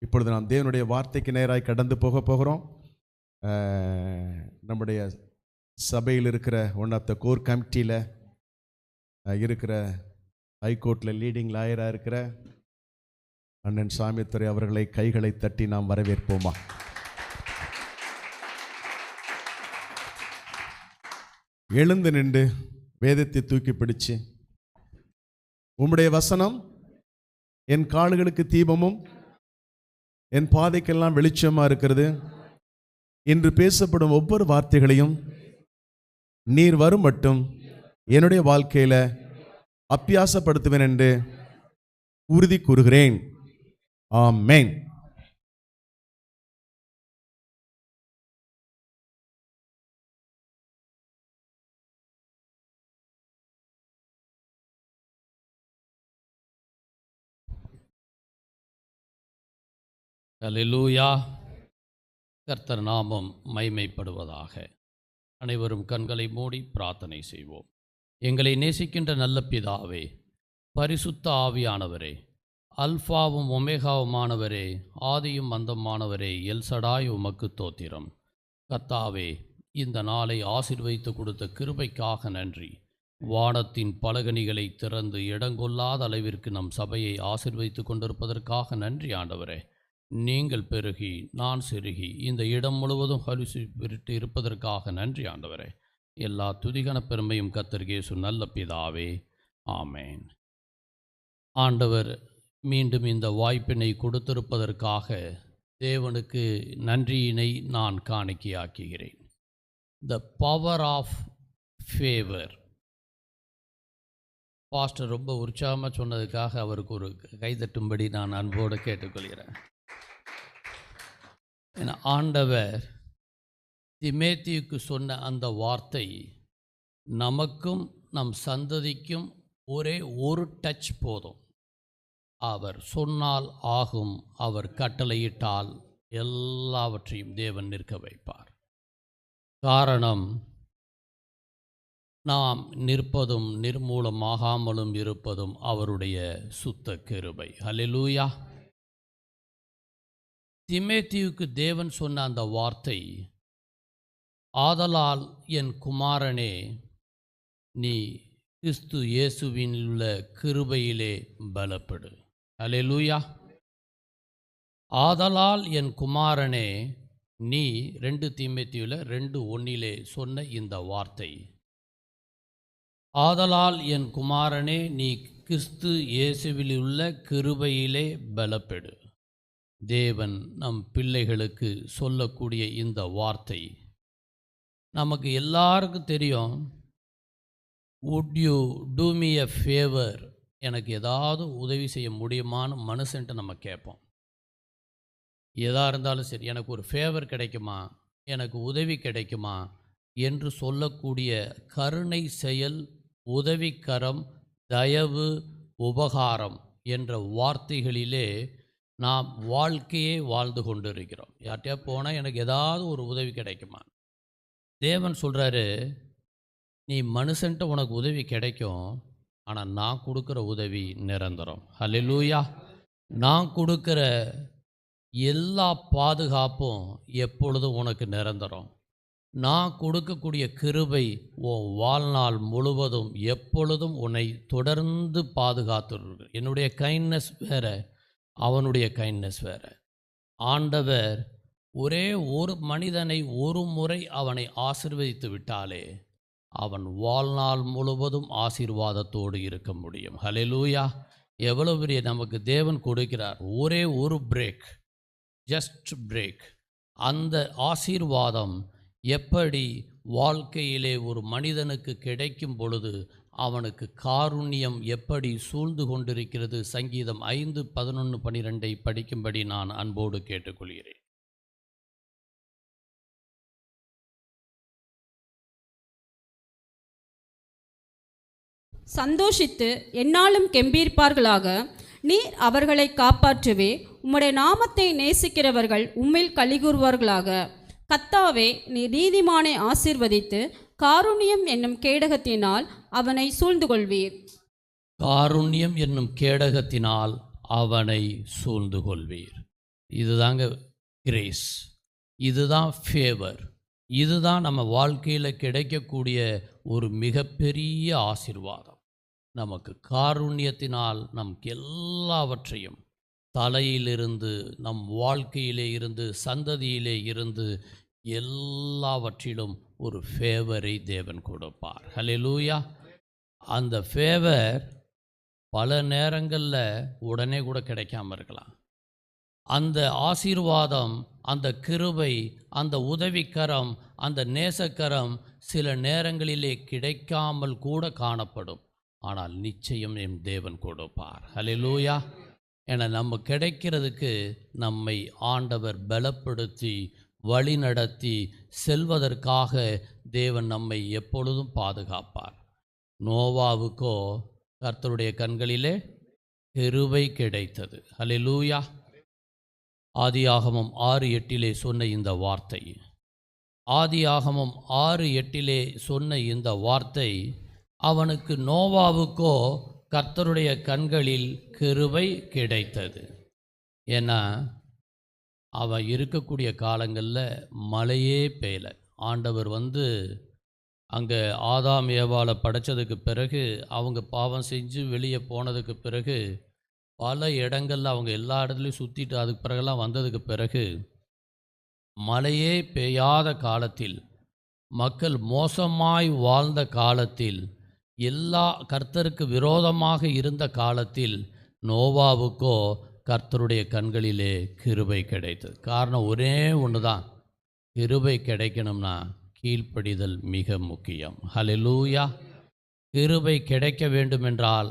இப்பொழுது நாம் தேவனுடைய வார்த்தைக்கு நேராய் கடந்து போகிறோம். நம்முடைய சபையில் இருக்கிற ஒன் ஆஃப் த கோர் கமிட்டியில் இருக்கிற ஹைகோர்ட்டில் லீடிங் லாயராக இருக்கிற அண்ணன் சாமித்துரை அவர்களை கைகளை தட்டி நாம் வரவேற்போமா? எழுந்து நின்று வேதத்தை தூக்கி பிடிச்சு, உம்முடைய வசனம் என் கால்களுக்கு தீபமும் என் பாதைக்கெல்லாம் வெளிச்சமா இருக்கிறது. இன்று பேசப்படும் ஒவ்வொரு வார்த்தைகளையும் நீர் வரும் மட்டும் என்னுடைய வாழ்க்கையில அப்பியாசப்படுத்துவேன் என்று உறுதி கூறுகிறேன். ஆமென். அல்லேலூயா. கர்த்தர் நாமம் மைமைப்படுவதாக. அனைவரும் கண்களை மூடி பிரார்த்தனை செய்வோம். எங்களை நேசிக்கின்ற நல்ல பிதாவே, பரிசுத்த ஆவியானவரே, அல்பாவும் ஒமேகாவுமானவரே, ஆதியும் அந்தமானவரே, எல்சடாய் உமக்கு தோத்திரம். கர்த்தாவே, இந்த நாளை ஆசீர்வதித்து கொடுத்த கிருபைக்காக நன்றி. வானத்தின் பலகணிகளை திறந்து இடங்கொள்ளாத அளவிற்கு நம் சபையை ஆசீர்வதித்து கொண்டிருப்பதற்காக நன்றி ஆண்டவரே. நீங்கள் பெருகி நான் செருகி இந்த இடம் முழுவதும் ஹலிசு விட்டு இருப்பதற்காக நன்றி ஆண்டவரே. எல்லா துதிகன பெருமையும் கர்த்தர் இயேசு நல்ல பிதாவே. ஆமேன். ஆண்டவர் மீண்டும் இந்த வாய்ப்பினை கொடுத்திருப்பதற்காக தேவனுக்கு நன்றியினை நான் காணிக்கையாக்குகிறேன். The power of favour. Pastor ரொம்ப உற்சாகமாக சொன்னதுக்காக அவருக்கு ஒரு கைதட்டும்படி நான் அன்போடு கேட்டுக்கொள்கிறேன். ஆண்டவர் திமேத்தியுக்கு சொன்ன அந்த வார்த்தை நமக்கும் நம் சந்ததிக்கும் ஒரே ஒரு டச் போதும். அவர் சொன்னால் ஆகும், அவர் கட்டளையிட்டால் எல்லாவற்றையும் தேவன் நிற்க வைப்பார். காரணம், நாம் நிற்பதும் நிர்மூலமாகாமலும் இருப்பதும் அவருடைய சுத்த கிருபை. அல்லேலூயா. திமேத்தியுக்கு தேவன் சொன்ன அந்த வார்த்தை, ஆதலால் என் குமாரனே, நீ கிறிஸ்து இயேசுவின் உள்ள கிருபையிலே பலப்படு. அல்லேலூயா. ஆதலால் என் குமாரனே, நீ 2 தீமோத்தேயுல 2:1 சொன்ன இந்த வார்த்தை, ஆதலால் என் குமாரனே, நீ கிறிஸ்து இயேசுவில் உள்ள கிருபையிலே பலப்படு. தேவன் நம் பிள்ளைகளுக்கு சொல்லக்கூடிய இந்த வார்த்தை நமக்கு எல்லாருக்கும் தெரியும். would you do me a favor? எனக்கு ஏதாவது உதவி செய்ய முடியுமான்னு மனுஷன்ட்டு நம்ம கேட்போம். எதாக இருந்தாலும் சரி, எனக்கு ஒரு ஃபேவர் கிடைக்குமா, எனக்கு உதவி கிடைக்குமா என்று சொல்லக்கூடிய கருணை செயல், உதவிக்கரம், தயவு, உபகாரம் என்ற வார்த்தைகளிலே நாம் வாழ்க்கையே வாழ்ந்து கொண்டு இருக்கிறோம். யார்கிட்டயா போனால் எனக்கு ஏதாவது ஒரு உதவி கிடைக்குமா? தேவன் சொல்கிறாரு, நீ மனுஷன்ட்ட உனக்கு உதவி கிடைக்கும், ஆனால் நான் கொடுக்குற உதவி நிரந்தரம். அல்லேலூயா. நான் கொடுக்குற எல்லா பாதுகாப்பும் எப்பொழுதும் உனக்கு நிரந்தரம். நான் கொடுக்கக்கூடிய கிருபை உன் வாழ்நாள் முழுவதும் எப்பொழுதும் உன்னை தொடர்ந்து பாதுகாத்து. என்னுடைய கைண்ட்னஸ் வேறு, அவனுடைய கைண்ட்னஸ் வேறு. ஆண்டவர் ஒரே ஒரு மனிதனை ஒரு முறை அவனை ஆசீர்வதித்து விட்டாலே அவன் வாழ்நாள் முழுவதும் ஆசீர்வாதத்தோடு இருக்க முடியும். ஹல்லேலூயா. எவ்வளோ பெரிய நமக்கு தேவன் கொடுக்கிறார். ஒரே ஒரு பிரேக், ஜஸ்ட் பிரேக். அந்த ஆசீர்வாதம் எப்படி வாழ்க்கையிலே ஒரு மனிதனுக்கு கிடைக்கும் பொழுது அவனுக்கு காருண்யம் எப்படி சூழ்ந்து கொண்டிருக்கிறது. சங்கீதம் 5:11-12 படிக்கும்படி நான் அன்போடு கேட்டுக்கொள்கிறேன். சந்தோஷித்து எந்நாளும் கெம்பீரிப்பார்களாக. நீர் அவர்களை காப்பாற்றுவே. உம்முடைய நாமத்தை நேசிக்கிறவர்கள் உம்மில் களிகூறுவார்களாக. கர்த்தாவே, நீர் நீதிமானை ஆசீர்வதித்து காருண்யம் என்னும் கேடகத்தினால் அவனை சூழ்ந்து கொள்வீர். காருண்யம் என்னும் கேடகத்தினால் அவனை சூழ்ந்து கொள்வீர். இதுதாங்க கிரேஸ், இதுதான் ஃபேவர், இதுதான் நம்ம வாழ்க்கையில் கிடைக்கக்கூடிய ஒரு மிகப்பெரிய ஆசீர்வாதம். நமக்கு காருண்யத்தினால் நமக்கு எல்லாவற்றையும், தலையிலிருந்து நம் வாழ்க்கையிலே இருந்து சந்ததியிலே இருந்து எல்லாவற்றிலும் ஒரு ஃபேவரை தேவன் கொடுப்பார். ஹல்லேலூயா. அந்த ஃபேவர் பல நேரங்களில் உடனே கூட கிடைக்காம இருக்கலாம். அந்த ஆசீர்வாதம், அந்த கிருபை, அந்த உதவிக்கரம், அந்த நேசக்கரம் சில நேரங்களிலே கிடைக்காமல் கூட காணப்படும். ஆனால் நிச்சயம் என் தேவன் கொடுப்பார். ஹல்லேலூயா. என நம்ம கிடைக்கிறதுக்கு நம்மை ஆண்டவர் பலப்படுத்தி வழி நடத்தி செல்வதற்காக தேவன் நம்மை எப்பொழுதும் பாதுகாப்பார். நோவாவுக்கோ கர்த்தருடைய கண்களிலே கிருபை கிடைத்தது. ஹல்லேலூயா. ஆதியாகமம் 6:8 சொன்ன இந்த வார்த்தை, ஆதியாகமம் 6:8 சொன்ன இந்த வார்த்தை, அவனுக்கு நோவாவுக்கோ கர்த்தருடைய கண்களில் கிருபை கிடைத்தது. ஏன்னா அவன் இருக்கக்கூடிய காலங்களில் மழையே பெய்யலை. ஆண்டவர் அங்கே ஆதாம் ஏவாளை படைச்சதுக்கு பிறகு, அவங்க பாவம் செஞ்சு வெளியே போனதுக்கு பிறகு, பல இடங்களில் அவங்க எல்லா இடத்துலையும் சுற்றிட்டு அதுக்கு பிறகெல்லாம் வந்ததுக்கு பிறகு, மழையே பெய்யாத காலத்தில், மக்கள் மோசமாய் வாழ்ந்த காலத்தில், எல்லா கர்த்தருக்கு விரோதமாக இருந்த காலத்தில் நோவாவுக்கோ கர்த்தருடைய கண்களிலே கிருபை கிடைத்தது. காரணம் ஒரே ஒன்று தான், கிருபை கிடைக்கணும்னா கீழ்ப்படிதல் மிக முக்கியம். ஹல்லேலூயா. கிருபை கிடைக்க வேண்டுமென்றால்,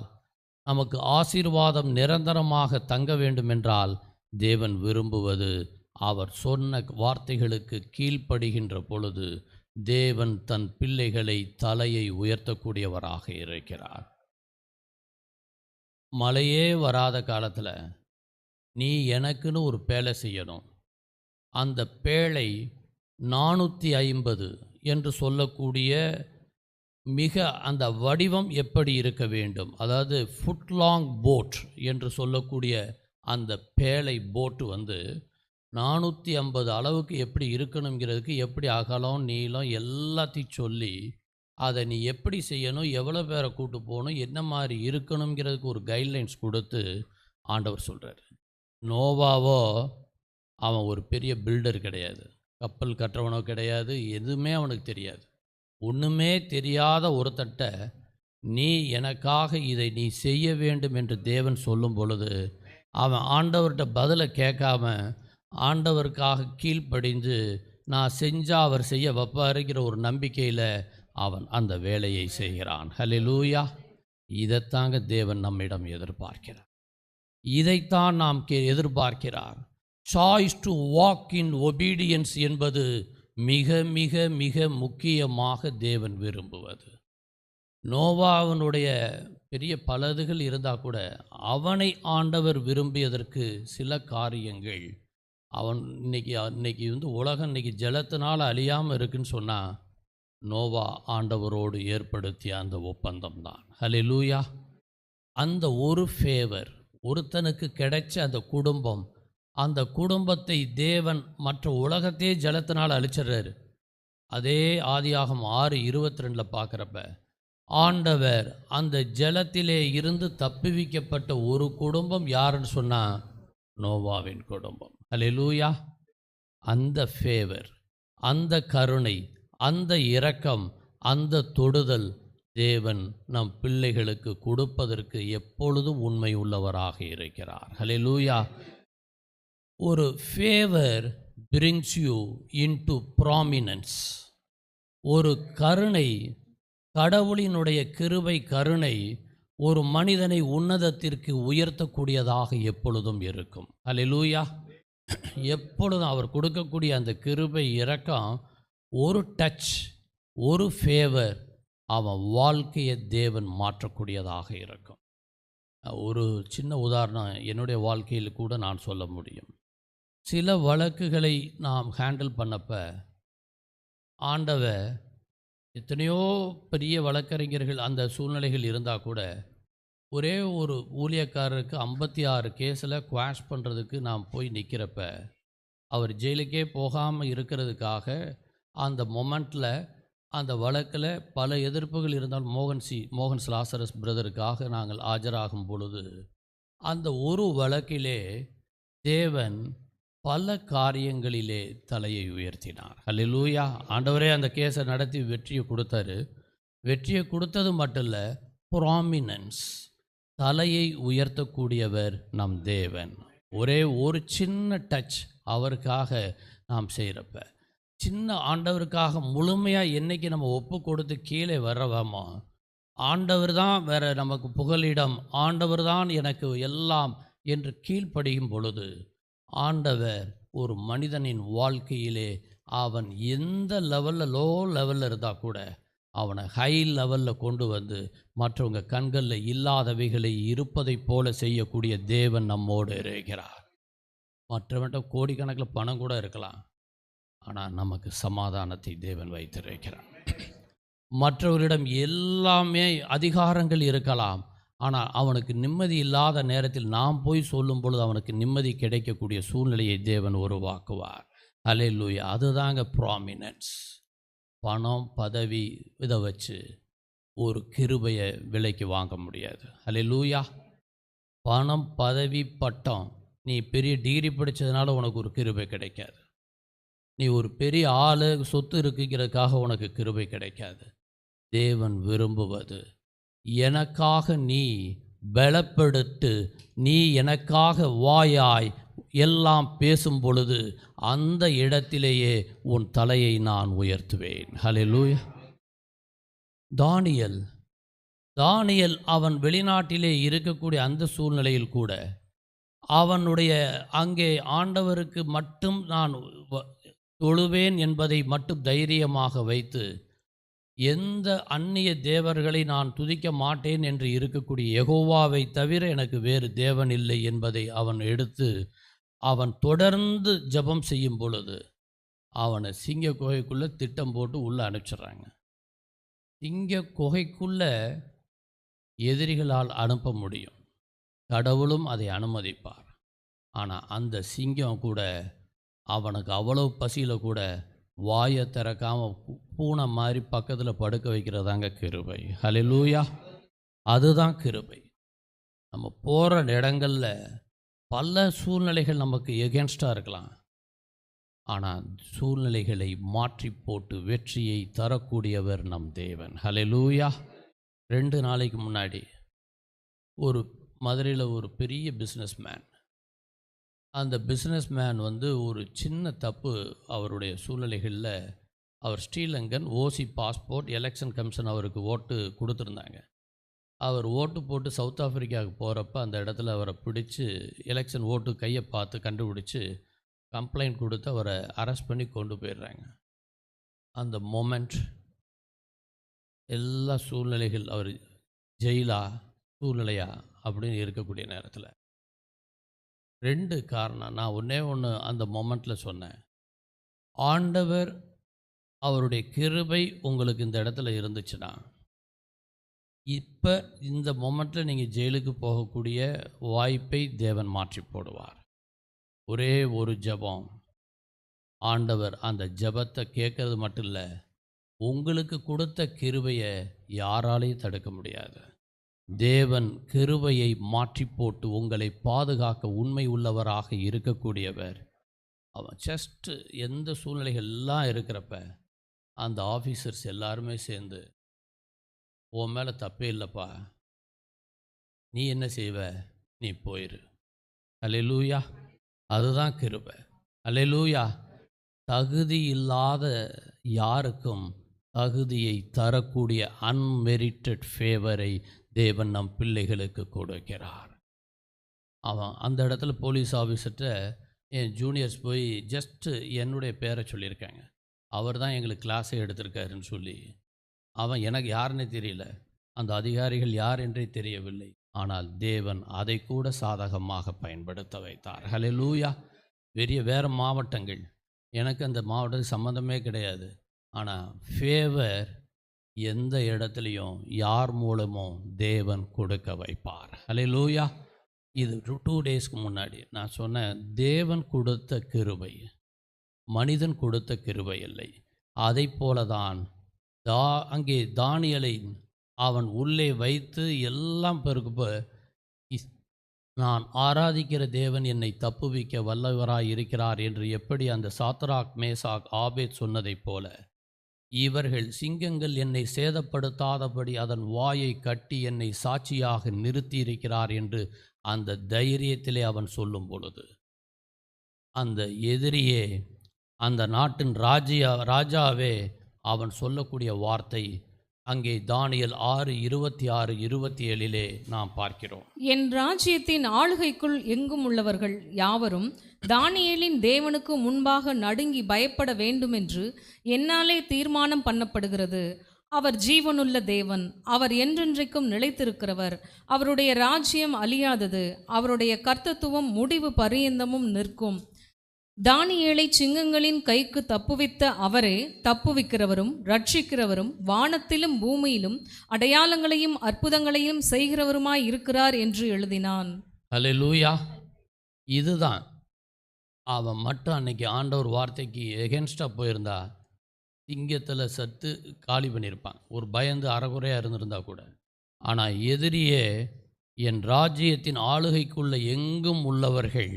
நமக்கு ஆசீர்வாதம் நிரந்தரமாக தங்க வேண்டுமென்றால், தேவன் விரும்புவது அவர் சொன்ன வார்த்தைகளுக்கு கீழ்ப்படுகின்ற பொழுது தேவன் தன் பிள்ளைகளை தலையை உயர்த்தக்கூடியவராக இருக்கிறார். மழையே வராத காலத்தில் நீ எனக்குன்னு ஒரு பேழை செய்யணும். அந்த பேழை 450 என்று சொல்லக்கூடிய மிக அந்த வடிவம் எப்படி இருக்க வேண்டும், அதாவது ஃபுட்லாங் போட் என்று சொல்லக்கூடிய அந்த பேழை போட்டு 450 அளவுக்கு எப்படி இருக்கணுங்கிறதுக்கு, எப்படி அகலம் நீளம் எல்லாத்தையும் சொல்லி, அதை நீ எப்படி செய்யணும், எவ்வளோ பேரை கூட்டு போகணும், என்ன மாதிரி இருக்கணுங்கிறதுக்கு ஒரு கைட்லைன்ஸ் கொடுத்து ஆண்டவர் சொல்கிறார். நோவாவோ அவன் ஒரு பெரிய பில்டர் கிடையாது, கப்பல் கட்டுறவனோ கிடையாது, எதுவுமே அவனுக்கு தெரியாது. ஒன்றுமே தெரியாத ஒருத்தட்ட நீ எனக்காக இதை நீ செய்ய வேண்டும் என்று தேவன் சொல்லும் பொழுது, அவன் ஆண்டவர்கிட்ட பதிலை கேட்காம ஆண்டவருக்காக கீழ்ப்படிந்து நான் செஞ்சால் அவர் செய்ய வைப்பாருங்கிற ஒரு நம்பிக்கையில் அவன் அந்த வேலையை செய்கிறான். ஹல்லேலூயா. இதைத்தாங்க தேவன் நம்மிடம் எதிர்பார்க்கிறார். இதைத்தான் நாம் எதிர்பார்க்கிறார். Choice to walk in obedience என்பது மிக மிக மிக முக்கியமாக தேவன் விரும்புவது. நோவாவினுடைய பெரிய பலதுகள் இருந்தால் கூட அவனை ஆண்டவர் விரும்பியதற்கு சில காரியங்கள், அவன் இன்னைக்கு உலகம் இன்னைக்கு ஜலத்தினால் அழியாமல் இருக்குன்னு சொன்னால் நோவா ஆண்டவரோடு ஏற்படுத்திய அந்த ஒப்பந்தம் தான். ஹல்லேலூயா. அந்த ஒரு ஃபேவர் ஒருத்தனுக்கு கிடைச்ச அந்த குடும்பம், அந்த குடும்பத்தை தேவன் மற்ற உலகத்தையே ஜலத்தினால் அழிச்சிடுறாரு. அதே ஆதியாகமம் 6:22 பார்க்குறப்ப ஆண்டவர் அந்த ஜலத்திலே இருந்து தப்புவிக்கப்பட்ட ஒரு குடும்பம் யாருன்னு சொன்னால் நோவாவின் குடும்பம். ஹல்லேலூயா. அந்த ஃபேவர், அந்த கருணை, அந்த இரக்கம், அந்த தொடுதல் தேவன் நம் பிள்ளைகளுக்கு கொடுப்பதற்கு எப்பொழுதும் உண்மை உள்ளவராக இருக்கிறார். ஹல்லேலூயா. ஒரு favour brings you into prominence. ஒரு கருணை, கடவுளினுடைய கிருபை கருணை ஒரு மனிதனை உன்னதத்திற்கு உயர்த்தக்கூடியதாக எப்பொழுதும் இருக்கும். ஹல்லேலூயா. எப்பொழுதும் அவர் கொடுக்கக்கூடிய அந்த கிருபை இரக்கம், ஒரு டச், ஒரு ஃபேவர் அவன் வாழ்க்கையை தேவன் மாற்றக்கூடியதாக இருக்கும். ஒரு சின்ன உதாரணம் என்னுடைய வாழ்க்கையில் கூட நான் சொல்ல முடியும். சில வழக்குகளை நாம் ஹேண்டில் பண்ணப்ப ஆண்டவர், எத்தனையோ பெரிய வழக்கறிஞர்கள் அந்த சூழ்நிலைகள் இருந்தால் கூட ஒரே ஒரு ஊழியக்காரருக்கு 56 கேஸில் குவாஷ் பண்ணுறதுக்கு நான் போய் நிற்கிறப்ப, அவர் ஜெயிலுக்கே போகாமல் இருக்கிறதுக்காக அந்த மொமெண்ட்டில் அந்த வழக்கில் பல எதிர்ப்புகள் இருந்தால் மோகன் லாசரஸ் பிரதருக்காக நாங்கள் ஆஜராகும் பொழுது, அந்த ஒரு வழக்கிலே தேவன் பல காரியங்களிலே தலையை உயர்த்தினார். அல்லேலூயா. ஆண்டவரே அந்த கேஸை நடத்தி வெற்றியை கொடுத்தாரு. வெற்றியை கொடுத்தது மட்டும் இல்லை, ப்ராமினன்ஸ், தலையை உயர்த்தக்கூடியவர் நம் தேவன். ஒரே ஒரு சின்ன டச் அவருக்காக நாம் செய்கிறப்ப, சின்ன ஆண்டவருக்காக முழுமையாக என்றைக்கு நம்ம ஒப்பு கொடுத்து கீழே வர்றவாமோ, ஆண்டவர் தான் வேறு நமக்கு புகலிடம், ஆண்டவர் தான் எனக்கு எல்லாம் என்று கீழ்ப்படியும் பொழுது, ஆண்டவர் ஒரு மனிதனின் வாழ்க்கையிலே அவன் எந்த லெவலில் லோ லெவலில் இருந்தால் கூட அவனை ஹை லெவலில் கொண்டு வந்து மற்றவங்க கண்களில் இல்லாதவைகளை இருப்பதைப் போல செய்யக்கூடிய தேவன் நம்மோடு இருக்கிறார். மற்றவன்ட்ட கோடிக்கணக்கில் பணம் கூட இருக்கலாம், ஆனால் நமக்கு சமாதானத்தை தேவன் வைத்திருக்கிறார். மற்றவரிடம் எல்லாமே அதிகாரங்கள் இருக்கலாம், ஆனால் அவனுக்கு நிம்மதி இல்லாத நேரத்தில் நாம் போய் சொல்லும் பொழுது அவனுக்கு நிம்மதி கிடைக்கக்கூடிய சூழ்நிலையை தேவன் உருவாக்குவார். அல்லேலூயா. அதுதாங்க ப்ராமினன்ஸ். பணம், பதவி இதை வச்சு ஒரு கிருபையை விலைக்கு வாங்க முடியாது. அல்லேலூயா. பணம், பதவி, பட்டம், நீ பெரிய டிகிரி படித்ததுனால உனக்கு ஒரு கிருபை கிடைக்காது. நீ ஒரு பெரிய ஆள், சொத்து இருக்குங்கிறதுக்காக உனக்கு கிருபை கிடைக்காது. தேவன் விரும்புவது, எனக்காக நீ பலப்படுத்து, நீ எனக்காக வாயாய் எல்லாம் பேசும் பொழுது அந்த இடத்திலேயே உன் தலையை நான் உயர்த்துவேன். ஹல்லேலூயா. தானியேல் அவன் வெளிநாட்டிலே இருக்கக்கூடிய அந்த சூழ்நிலையில் கூட அவனுடைய அங்கே ஆண்டவருக்கு மட்டும் நான் தொழுவேன் என்பதை மட்டும் தைரியமாக வைத்து, எந்த அந்நிய தேவர்களை நான் துதிக்க மாட்டேன் என்று இருக்கக்கூடிய யெகோவாவை தவிர எனக்கு வேறு தேவன் இல்லை என்பதை அவன் எடுத்து அவன் தொடர்ந்து ஜெபம் செய்யும் பொழுது அவனை சிங்க குகைக்குள்ளே திட்டம் போட்டு உள்ளே அனுப்பிச்சிட்றாங்க. சிங்க குகைக்குள்ளே எதிரிகளால் அனுப்ப முடியும், கடவுளும் அதை அனுமதிப்பார். ஆனால் அந்த சிங்கம் கூட அவனுக்கு அவ்வளவு பசியில் கூட வாயை திறக்காமல் பூனை மாதிரி பக்கத்தில் படுக்க வைக்கிறதாங்க கிருபை. ஹல்லேலூயா. அதுதான் கிருபை. நம்ம போகிற இடங்களில் பல சூழ்நிலைகள் நமக்கு எகென்ஸ்டாக இருக்கலாம், ஆனால் சூழ்நிலைகளை மாற்றி போட்டு வெற்றியை தரக்கூடியவர் நம் தேவன். ஹல்லேலூயா. 2 நாளைக்கு முன்னாடி ஒரு மதுரையில் ஒரு பெரிய பிஸ்னஸ்மேன், அந்த பிஸ்னஸ்மேன் ஒரு சின்ன தப்பு அவருடைய சூழ்நிலைகளில், அவர் ஸ்ரீலங்கன், ஓசி பாஸ்போர்ட், எலெக்ஷன் கமிஷன் அவருக்கு ஓட்டு கொடுத்துருந்தாங்க. அவர் ஓட்டு போட்டு சவுத் ஆஃப்ரிக்காவுக்கு போகிறப்ப அந்த இடத்துல அவரை பிடிச்சி எலெக்ஷன் ஓட்டு கையை பார்த்து கண்டுபிடிச்சி கம்ப்ளைண்ட் கொடுத்து அவரை அரெஸ்ட் பண்ணி கொண்டு போயிடுறாங்க. அந்த மொமெண்ட் எல்லா சூழ்நிலைகள், அவர் ஜெயிலா சூழ்நிலையா அப்படின்னு இருக்கக்கூடிய நேரத்தில் 2 காரணம் நான் ஒன்று அந்த மொமெண்ட்டில் சொன்னேன். ஆண்டவர் அவருடைய கிருபை உங்களுக்கு இந்த இடத்துல இருந்துச்சுன்னா, இப்போ இந்த மொமெண்ட்டில் நீங்கள் ஜெயிலுக்கு போகக்கூடிய வாய்ப்பை தேவன் மாற்றி போடுவார். ஒரே ஒரு ஜெபம், ஆண்டவர் அந்த ஜெபத்தை கேட்கறது மட்டும் இல்லை, உங்களுக்கு கொடுத்த கிருபையை யாராலையும் தடுக்க முடியாது. தேவன் கிருபையை மாற்றி போட்டு உங்களை பாதுகாக்க உண்மை உள்ளவராக இருக்கக்கூடியவர். அவன் ஜஸ்ட்டு எந்த சூழ்நிலைகள் எல்லாம் இருக்கிறப்ப அந்த ஆஃபீஸர்ஸ் எல்லாருமே சேர்ந்து, உன் மேலே தப்பே இல்லைப்பா, நீ என்ன செய்வ, நீ போயிரு. அல்லேலூயா. அதுதான் கிருபை. அல்லேலூயா. தகுதி இல்லாத யாருக்கும் தகுதியை தரக்கூடிய அன்மெரிட்டட் ஃபேவரை தேவன் நம் பிள்ளைகளுக்கு கொடுக்கிறார். அவன் அந்த இடத்துல போலீஸ் ஆஃபீஸர்கிட்ட என் ஜூனியர்ஸ் போய் ஜஸ்ட்டு என்னுடைய பேரை சொல்லியிருக்காங்க, அவர் தான் எங்களுக்கு கிளாஸே எடுத்திருக்காருன்னு சொல்லி, அவன் எனக்கு யாருன்னே தெரியல, அந்த அதிகாரிகள் யார் என்றே தெரியவில்லை, ஆனால் தேவன் அதை கூட சாதகமாக பயன்படுத்த வைத்தார். ஹல்லேலூயா. வேறு மாவட்டங்கள், எனக்கு அந்த மாவட்டத்துக்கு சம்மந்தமே கிடையாது, ஆனால் ஃபேவர் எந்த இடத்துலையும் யார் மூலமோ தேவன் கொடுக்க வைப்பார். ஹல்லேலூயா. இது 2 டேஸ்க்கு முன்னாடி நான் சொன்னேன், தேவன் கொடுத்த கிருபை மனிதன் கொடுத்த கிருபை இல்லை. அதை போலதான் அங்கே தானியேலை அவன் உள்ளே வைத்து எல்லாம் பிறகு நான் ஆராதிக்கிற தேவன் என்னை தப்புவிக்க வல்லவராய் இருக்கிறார் என்று எப்படி அந்த சாத்ராக் மேசாக் ஆபேத் சொன்னதைப் போல, இவர்கள் சிங்கங்கள் என்னை சேதப்படுத்தாதபடி அதன் வாயை கட்டி என்னை சாட்சியாக நிறுத்தியிருக்கிறார் என்று அந்த தைரியத்திலே அவன் சொல்லும் பொழுது, அந்த எதிரியே, அந்த நாட்டின் ராஜாவே அவன் சொல்லக்கூடிய வார்த்தை அங்கே தானியேல் 6:26-27 நாம் பார்க்கிறோம். என் ராஜ்யத்தின் ஆளுகைக்குள் எங்கும் உள்ளவர்கள் யாவரும் தானியேலின் தேவனுக்கு முன்பாக நடுங்கி பயப்பட வேண்டுமென்று என்னாலே தீர்மானம் பண்ணப்படுகிறது. அவர் ஜீவனுள்ள தேவன், அவர் என்றென்றைக்கும் நிலைத்திருக்கிறவர், அவருடைய ராஜ்யம் அழியாதது, அவருடைய கர்த்தத்துவம் முடிவு பரியந்தமும் நிற்கும். தானியேலை சிங்கங்களின் கைக்கு தப்புவித்த அவரே தப்புவிக்கிறவரும் ரட்சிக்கிறவரும் வானத்திலும் பூமியிலும் அடையாளங்களையும் அற்புதங்களையும் செய்கிறவருமாய் இருக்கிறார் என்று எழுதினான். ஹல்லேலூயா. இதுதான் அவன் மட்டும் அன்னைக்கு ஆண்டவர் வார்த்தைக்கு எகென்ஸ்டாக போயிருந்தா சிங்கத்தில் சத்து காலி பண்ணியிருப்பான், ஒரு பயந்து அறகுறையாக இருந்திருந்தா கூட. ஆனால் எதிரியே, என் ராஜ்யத்தின் ஆளுகைக்குள்ள எங்கும் உள்ளவர்கள்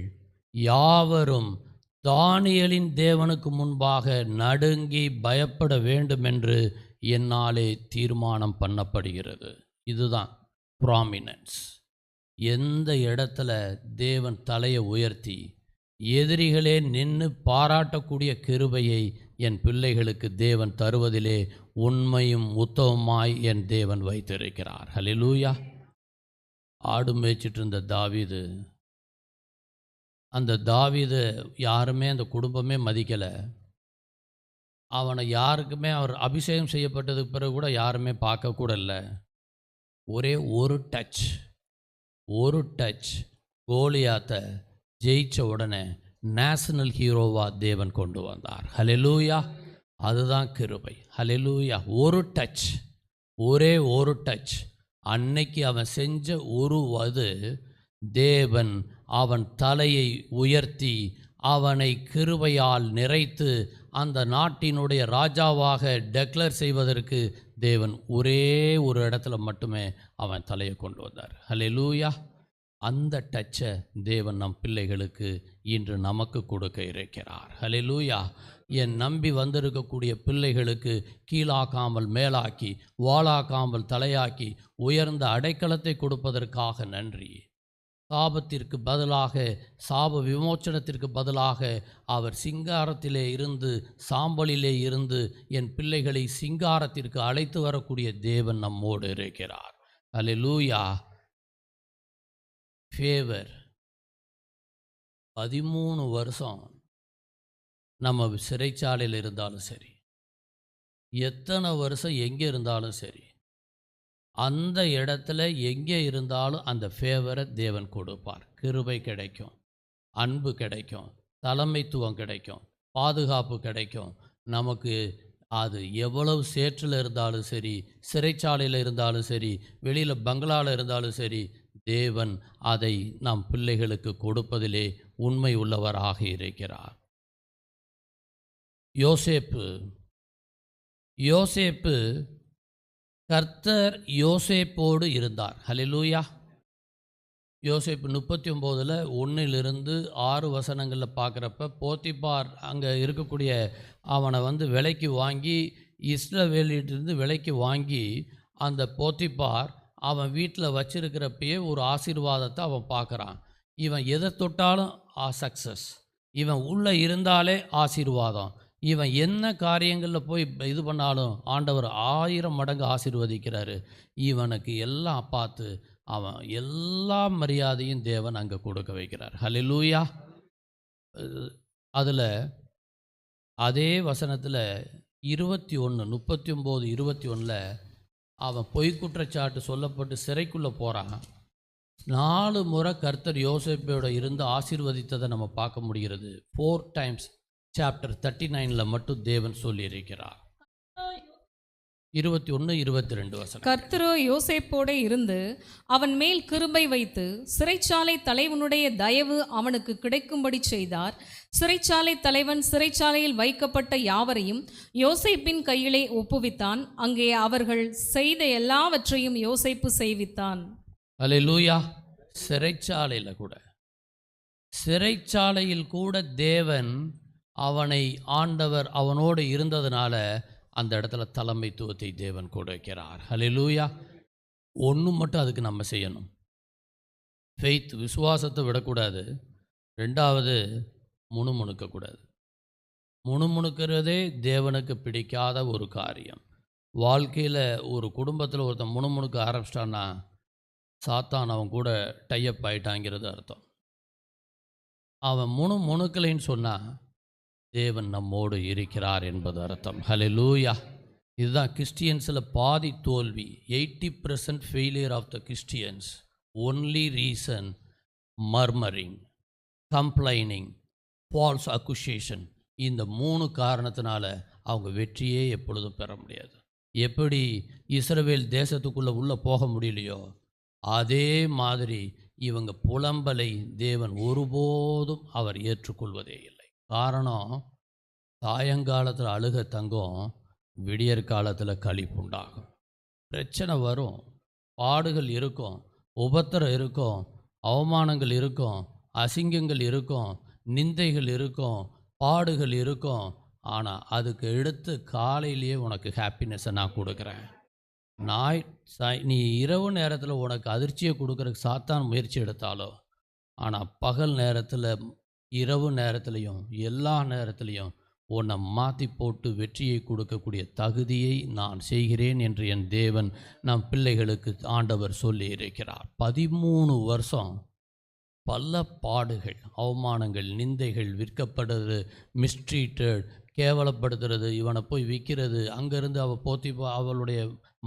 யாவரும் தானியேலின் தேவனுக்கு முன்பாக நடுங்கி பயப்பட வேண்டும் என்று என்னாலே தீர்மானம் பண்ணப்படுகிறது. இதுதான் ப்ராமினன்ஸ். எந்த இடத்துல தேவன் தலையை உயர்த்தி எதிரிகளே நின்று பாராட்டக்கூடிய கிருபையை என் பிள்ளைகளுக்கு தேவன் தருவதிலே உண்மையும் உத்தமமாய் என் தேவன் வைத்திருக்கிறார். ஹல்லேலூயா. ஆடு மேய்ச்சிட்டு இருந்த தாவீது, அந்த தாவீது யாருமே, அந்த குடும்பமே மதிக்கலை. அவனை யாருக்குமே, அவர் அபிஷேகம் செய்யப்பட்டதுக்கு பிறகு கூட யாருமே பார்க்கக்கூட இல்லை. ஒரே ஒரு டச் கோலியாத்தை ஜெயிச்ச உடனே நேஷனல் ஹீரோவாக தேவன் கொண்டு வந்தார். ஹல்லேலூயா. அதுதான் கிருபை. ஹல்லேலூயா. ஒரே ஒரு டச் அன்னைக்கு அவன் செஞ்ச அது தேவன் அவன் தலையை உயர்த்தி அவனை கிருபையால் நிறைத்து அந்த நாட்டினுடைய ராஜாவாக டெக்ளேர் செய்வதற்கு தேவன் ஒரே ஒரு இடத்துல மட்டுமே அவன் தலையை கொண்டு வந்தார். ஹல்லேலூயா. அந்த டச்சை தேவன் நம் பிள்ளைகளுக்கு இன்று நமக்கு கொடுக்க இருக்கிறார். ஹல்லேலூயா. என் நம்பி வந்திருக்கக்கூடிய பிள்ளைகளுக்கு கீழாக்காமல் மேலாக்கி, வாளாக்காமல் தலையாக்கி, உயர்ந்த அடைக்கலத்தை கொடுப்பதற்காக நன்றி. சாபத்திற்கு பதிலாக, சாப விமோச்சனத்திற்கு பதிலாக அவர் சிங்காரத்திலே இருந்து, சாம்பலிலே இருந்து என் பிள்ளைகளை சிங்காரத்திற்கு அழைத்து வரக்கூடிய தேவன் நம்மோடு இருக்கிறார். ஹல்லேலூயா. ஃபேவர் 13 வருஷம் நம்ம சிறைச்சாலையில் இருந்தாலும் சரி, எத்தனை வருஷம் எங்கே இருந்தாலும் சரி, அந்த இடத்துல எங்கே இருந்தாலும் அந்த ஃபேவரை தேவன் கொடுப்பார். கிருபை கிடைக்கும், அன்பு கிடைக்கும், தலைமைத்துவம் கிடைக்கும், பாதுகாப்பு கிடைக்கும். நமக்கு அது எவ்வளவு சேற்றில் இருந்தாலும் சரி, சிறைச்சாலையில் இருந்தாலும் சரி, வெளியில் பங்களாவில் இருந்தாலும் சரி, தேவன் அதை நம் பிள்ளைகளுக்கு கொடுப்பதிலே உண்மை உள்ளவராக இருக்கிறார். யோசேப்பு கர்த்தர் யோசேப்போடு இருந்தார். ஹல்லேலூயா. யோசேப்பு 39 1-6 வசனங்களில் பார்க்குறப்ப, போத்திபார் அங்கே இருக்கக்கூடிய அவனை விலைக்கு வாங்கி, இஸ்ரவேலிலிருந்து விலைக்கு வாங்கி, அந்த போத்திபார் அவன் வீட்டில் வச்சிருக்கிறப்பயே ஒரு ஆசீர்வாதத்தை அவன் பார்க்குறான். இவன் எதை தொட்டாலும் சக்ஸஸ், இவன் உள்ளே இருந்தாலே ஆசீர்வாதம், இவன் என்ன காரியங்களில் போய் இது பண்ணாலும் ஆண்டவர் 1000 மடங்கு ஆசீர்வதிக்கிறாரு. இவனுக்கு எல்லாம் பார்த்து அவன் எல்லா மரியாதையும் தேவன் அங்கே கொடுக்க வைக்கிறார். ஹல்லேலூயா. அதில் அதே வசனத்தில் 39-21 அவன் பொய்க்குற்றச்சாட்டு சொல்லப்பட்டு சிறைக்குள்ளே போகிறான். 4 முறை கர்த்தர் யோசேப்போட இருந்து ஆசீர்வதித்ததை நம்ம பார்க்க முடிகிறது. 4 times சாப்டர் 39 மட்டும் தேவன் சொல்லியிருக்கிறார். 21, 22 வசனம். கர்த்தரோ யோசேப்போடே இருந்து அவன் மேல் கிருபை வைத்து சிறைச்சாலை தலைவனுடைய தயவு அவனுக்கு கிடைக்கும்படி செய்தார். சிறைச்சாலை தலைவன் சிறைச்சாலையில் வைக்கப்பட்ட யாவரையும் யோசேப்பின் கையிலே ஒப்புவித்தான். அங்கே அவர்கள் செய்த எல்லாவற்றையும் யோசேப்பு செய்வித்தான். அல்லேலூயா. சிறைச்சாலையில் கூட தேவன் அவனை ஆண்டவர் அவனோடு இருந்ததுனால அந்த இடத்துல தலைமைத்துவத்தை தேவன் கூட வைக்கிறார். அல்லேலூயா. ஒன்று மட்டும் அதுக்கு நம்ம செய்யணும். ஃபெய்த், விசுவாசத்தை விடக்கூடாது. ரெண்டாவது, முணுமுணுக்கக்கூடாது. முணுமுணுக்கிறதே தேவனுக்கு பிடிக்காத ஒரு காரியம். வாழ்க்கையில் ஒரு குடும்பத்தில் ஒருத்தன் முணுமுணுக்க ஆரம்பிச்சிட்டான்னா சாத்தான் அவன் கூட டைப் ஆயிட்டாங்கிறது அர்த்தம். அவன் முணுக்கலைன்னு சொன்னால் தேவன் நம்மோடு இருக்கிறார் என்பது அர்த்தம். ஹல்லேலூயா. இதுதான் கிறிஸ்டியன்ஸில் பாதி தோல்வி. 80% failure of the Christians. Only reason murmuring, complaining, false accusation. இந்த 3 காரணத்தினால அவங்க வெற்றியே எப்பொழுதும் பெற முடியாது. எப்படி இஸ்ரவேல் தேசத்துக்குள்ளே உள்ளே போக முடியலையோ அதே மாதிரி இவங்க புலம்பலை தேவன் ஒருபோதும் அவர் ஏற்றுக்கொள்வதே இல்லை. காரணம், சாயங்காலத்தில் அழுக தங்கம், விடியற் காலத்தில் களிப்புண்டாகும். பிரச்சனை வரும், பாடுகள் இருக்கும், உபத்திரம் இருக்கும், அவமானங்கள் இருக்கும், அசிங்கங்கள் இருக்கும், நிந்தைகள் இருக்கும், பாடுகள் இருக்கும். ஆனால் அதுக்கு எடுத்து காலையிலேயே உனக்கு ஹாப்பினஸை நான் கொடுக்குறேன். நீ இரவு நேரத்தில் உனக்கு அதிர்ச்சியை கொடுக்குறதுக்கு சாத்தான் முயற்சி எடுத்தாலோ, ஆனால் பகல் நேரத்தில், இரவு நேரத்துலையும், எல்லா நேரத்துலையும் உன்னை மாற்றி போட்டு வெற்றியை கொடுக்கக்கூடிய தகுதியை நான் செய்கிறேன் என்று என் தேவன் நம் பிள்ளைகளுக்கு ஆண்டவர் சொல்லி இருக்கிறார். 13 வருஷம் பல பாடுகள், அவமானங்கள், நிந்தைகள், விற்கப்படுறது, மிஸ்ட்ரீட்டட், கேவலப்படுத்துறது, இவனை போய் விற்கிறது, அங்கேருந்து அவளுடைய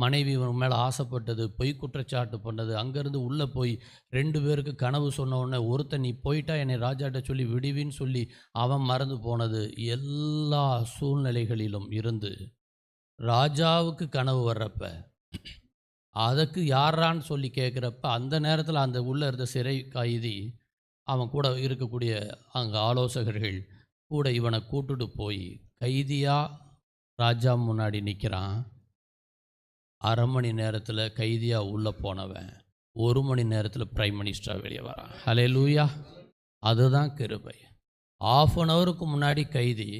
மனைவி இவன் மேலே ஆசைப்பட்டது, பொய் குற்றச்சாட்டு பண்ணது, அங்கேருந்து உள்ளே போய் 2 பேருக்கு கனவு சொன்ன உடனே ஒருத்தன் நீ போயிட்டா என்னை ராஜாட்ட சொல்லி விடுவின்னு சொல்லி அவன் மறந்து போனது. எல்லா சூழ்நிலைகளிலும் இருந்து ராஜாவுக்கு கனவு வர்றப்ப அதுக்கு யாரான்னு சொல்லி கேட்குறப்ப அந்த நேரத்தில் அந்த உள்ளே இருந்த சிறை கைதி அவன் கூட இருக்கக்கூடிய அங்கே ஆலோசகர்கள் கூட இவனை கூட்டுட்டு போய் கைதியாக ராஜா முன்னாடி நிற்கிறான். 1/2 மணி நேரத்தில் கைதியாக உள்ளே போனவன் 1 மணி நேரத்தில் பிரைம் மினிஸ்டராக வெளியே வரான். ஹல்லேலூயா. அதுதான் கிருபை. 1/2 ஹவருக்கு முன்னாடி கைதி,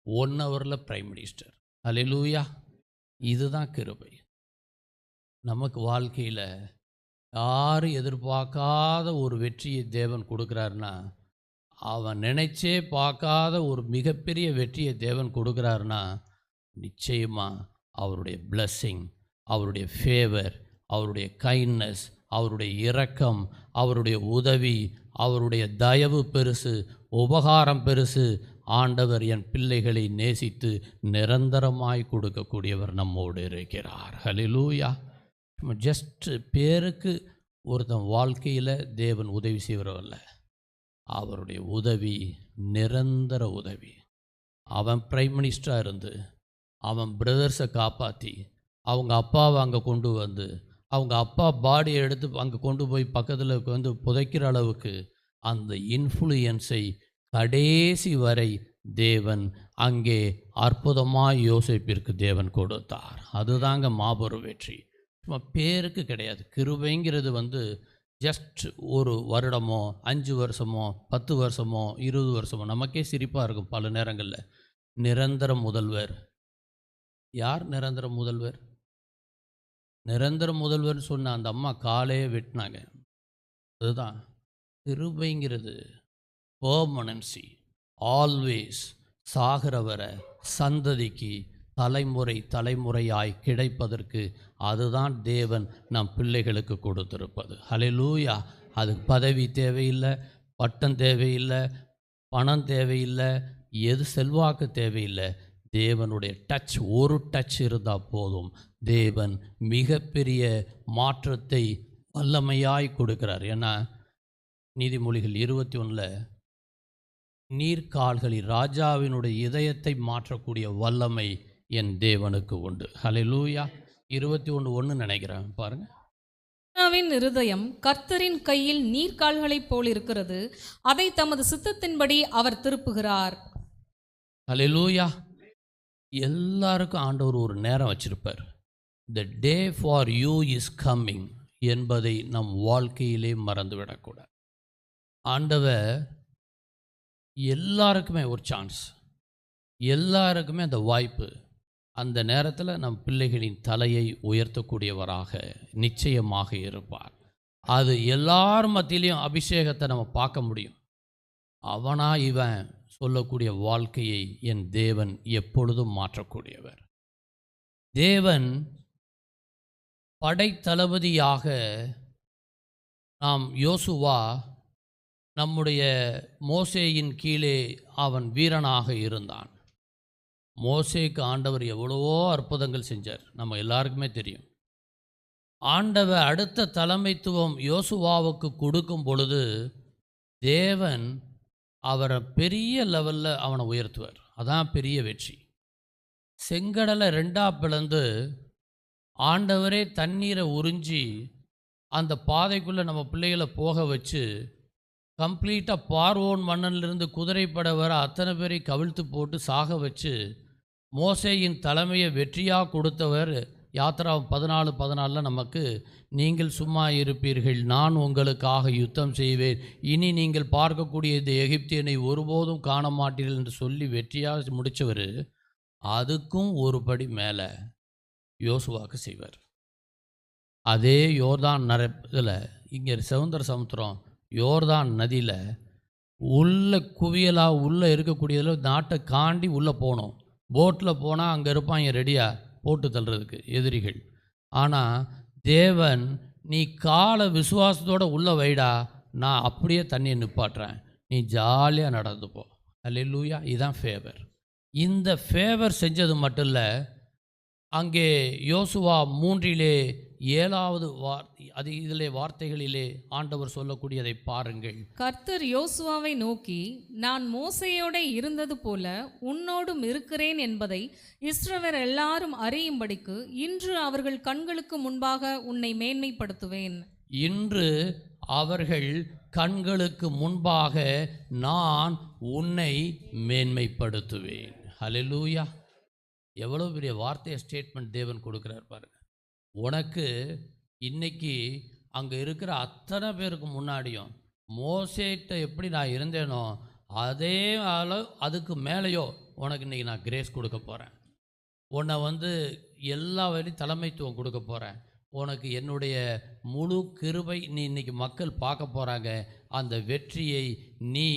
1 ஹவரில் பிரைம் மினிஸ்டர். ஹல்லேலூயா. இதுதான் கிருபை. நமக்கு வாழ்க்கையில் யாரும் எதிர்பார்க்காத ஒரு வெற்றியை தேவன் கொடுக்குறாருன்னா, அவன் நினைச்சே பார்க்காத ஒரு மிகப்பெரிய வெற்றியை தேவன் கொடுக்குறாருன்னா, நிச்சயமாக அவருடைய பிளஸ்ஸிங், அவருடைய ஃபேவர், அவருடைய கைண்ட்னஸ், அவருடைய இரக்கம், அவருடைய உதவி, அவருடைய தயவு பெருசு, உபகாரம் பெருசு. ஆண்டவர் என் பிள்ளைகளை நேசித்து நிரந்தரமாய் கொடுக்கக்கூடியவர் நம்மோடு இருக்கிறார். ஹல்லேலூயா. ஜஸ்ட் பேருக்கு ஒருத்தன் வாழ்க்கையில் தேவன் உதவி செய்கிறவல்ல, அவருடைய உதவி நிரந்தர உதவி. அவன் பிரைம் மினிஸ்டராக இருந்து அவன் பிரதர்ஸை காப்பாற்றி அவங்க அப்பாவை அங்கே கொண்டு வந்து அவங்க அப்பா பாடியை எடுத்து அங்கே கொண்டு போய் பக்கத்தில் வந்து புதைக்கிற அளவுக்கு அந்த இன்ஃப்ளூயன்ஸை கடைசி வரை தேவன் அங்கே அற்புதமாக யோசேப்பிற்கு தேவன் கொடுத்தார். அதுதாங்க மாபெரும் வெற்றி. சும்மா பேருக்கு கிடையாது. கிருபைங்கிறது ஜஸ்ட் ஒரு வருடமோ 5 வருஷமோ 10 வருஷமோ 20 வருஷமோ நமக்கே சிரிப்பாக இருக்கும் பல நேரங்களில். நிரந்தர முதல்வர் யார்? நிரந்தர முதல்வர். நிரந்தர முதல்வர்னு சொன்ன அந்த அம்மா காலையே வெட்டினாங்க. அதுதான் கிருபைங்கிறது. பெர்மனன்சி, ஆல்வேஸ், சாகிற வர சந்ததிக்கு தலைமுறை தலைமுறையாய் கிடைப்பதற்கு அதுதான் தேவன் நம் பிள்ளைகளுக்கு கொடுத்திருப்பது. ஹல்லேலூயா. அதுக்கு பதவி தேவையில்லை, பட்டம் தேவையில்லை, பணம் தேவையில்லை, எது செல்வாக்கு தேவையில்லை. தேவனுடைய டச், ஒரு டச் இருந்தால் போதும். தேவன் மிகப்பெரிய மாற்றத்தை வல்லமையாய் கொடுக்கிறார். ஏன்னா நீதிமொழிகள் 21 நீர்கால்களில் ராஜாவினுடைய இதயத்தை மாற்றக்கூடிய வல்லமை என் தேவனுக்கு உண்டு. ஹல்லேலூயா. 21:1 நினைக்கிறேன் பாருங்க. ராஜாவின் இருதயம் கர்த்தரின் கையில் நீர்க்கால்களைப் போல் இருக்கிறது, அதை தமது சித்தத்தின்படி அவர் திருப்புகிறார். ஹல்லேலூயா. எல்லாருக்கும் ஆண்டவர் ஒரு நேரம் வச்சிருப்பார். The day for you is coming என்பதை நம் வாழ்க்கையிலே மறந்துவிடக்கூடாது. ஆண்டவர் எல்லாருக்குமே ஒரு சான்ஸ், எல்லாருக்குமே அந்த வாய்ப்பு, அந்த நேரத்தில் நம் பிள்ளைகளின் தலையை உயர்த்தக்கூடியவராக நிச்சயமாக இருப்பார். அது எல்லார் மத்தியிலையும் அபிஷேகத்தை நம்ம பார்க்க முடியும். அவனா இவன் சொல்லக்கூடிய வாழ்க்கையை என் தேவன் எப்பொழுதும் மாற்றக்கூடியவர். தேவன் படைத்தளபதியாக நாம் யோசுவா நம்முடைய மோசேயின் கீழே அவன் வீரனாக இருந்தான். மோசேக்கு ஆண்டவர் எவ்வளவோ அற்புதங்கள் செஞ்சார், நம்ம எல்லாருக்குமே தெரியும். ஆண்டவர் அடுத்த தலைமைத்துவம் யோசுவாவுக்கு கொடுக்கும் பொழுது தேவன் அவரை பெரிய லெவலில் அவனை உயர்த்துவார். அதான் பெரிய வெற்றி. செங்கடலை ரெண்டாக பிளந்து ஆண்டவரே தண்ணீரை உறிஞ்சி அந்த பாதைக்குள்ளே நம்ம பிள்ளைகளை போக வச்சு கம்ப்ளீட்டாக பார்வோன் மன்னனிலிருந்து குதிரைப்பட வர அத்தனை பேரை கவிழ்த்து போட்டு சாக வச்சு மோசேயின் தலைமையை வெற்றியாக கொடுத்தவர். யாத்திரா 14:14 நமக்கு, நீங்கள் சும்மா இருப்பீர்கள், நான் உங்களுக்காக யுத்தம் செய்வேன், இனி நீங்கள் பார்க்கக்கூடிய இந்த எகிப்தியனை ஒருபோதும் காண மாட்டீர்கள் என்று சொல்லி வெற்றியாக முடித்தவர். அதுக்கும் ஒரு படி மேலே யோசுவாக்கு செய்வார். அதே யோர்தான் இதில் இங்கே சுதந்திர சமுத்திரம் யோர்தான் நதியில் உள்ள குவியலாக உள்ளே இருக்கக்கூடியதில் நாட்டை காண்டி உள்ளே போகணும். போட்டில் போனால் அங்கே இருப்பாங்க ரெடியாக போட்டு தள்ளுறதுக்கு எதிரிகள். ஆனால் தேவன், நீ காலை விசுவாசத்தோடு உள்ளே வைடா, நான் அப்படியே தண்ணியை நிப்பாட்டுறேன், நீ ஜாலியாக நடந்து போ. அல்லேலூயா. இதுதான் ஃபேவர். இந்த ஃபேவர் செஞ்சது மட்டும் இல்லை, அங்கே யோசுவா 3:7 அது இதிலே வார்த்தைகளிலே ஆண்டவர் சொல்லக்கூடியதை பாருங்கள். கர்த்தர் யோசுவாவை நோக்கி, நான் மோசேயோட இருந்தது போல உன்னோடும் இருக்கிறேன் என்பதை இஸ்ரவேலர் எல்லாரும் அறியும்படிக்கு இன்று அவர்கள் கண்களுக்கு முன்பாக உன்னை மேன்மைப்படுத்துவேன். இன்று அவர்கள் கண்களுக்கு முன்பாக நான் உன்னை மேன்மைப்படுத்துவேன். ஹல்லேலூயா. எவ்வளோ பெரிய வார்த்தையை ஸ்டேட்மெண்ட் தேவன் கொடுக்குறார் பாருங்க. உனக்கு இன்னைக்கு அங்கே இருக்கிற அத்தனை பேருக்கு முன்னாடியும் மோசேட்ட எப்படி நான் இருந்தேனோ அதே அதுக்கு மேலேயோ உனக்கு இன்றைக்கி நான் கிரேஸ் கொடுக்க போகிறேன். உன்னை எல்லா வரையும் தலைமைத்துவம் கொடுக்க போகிறேன். உனக்கு என்னுடைய முழு கிருபை நீ இன்றைக்கி மக்கள் பார்க்க போகிறாங்க. அந்த வெற்றியை நீ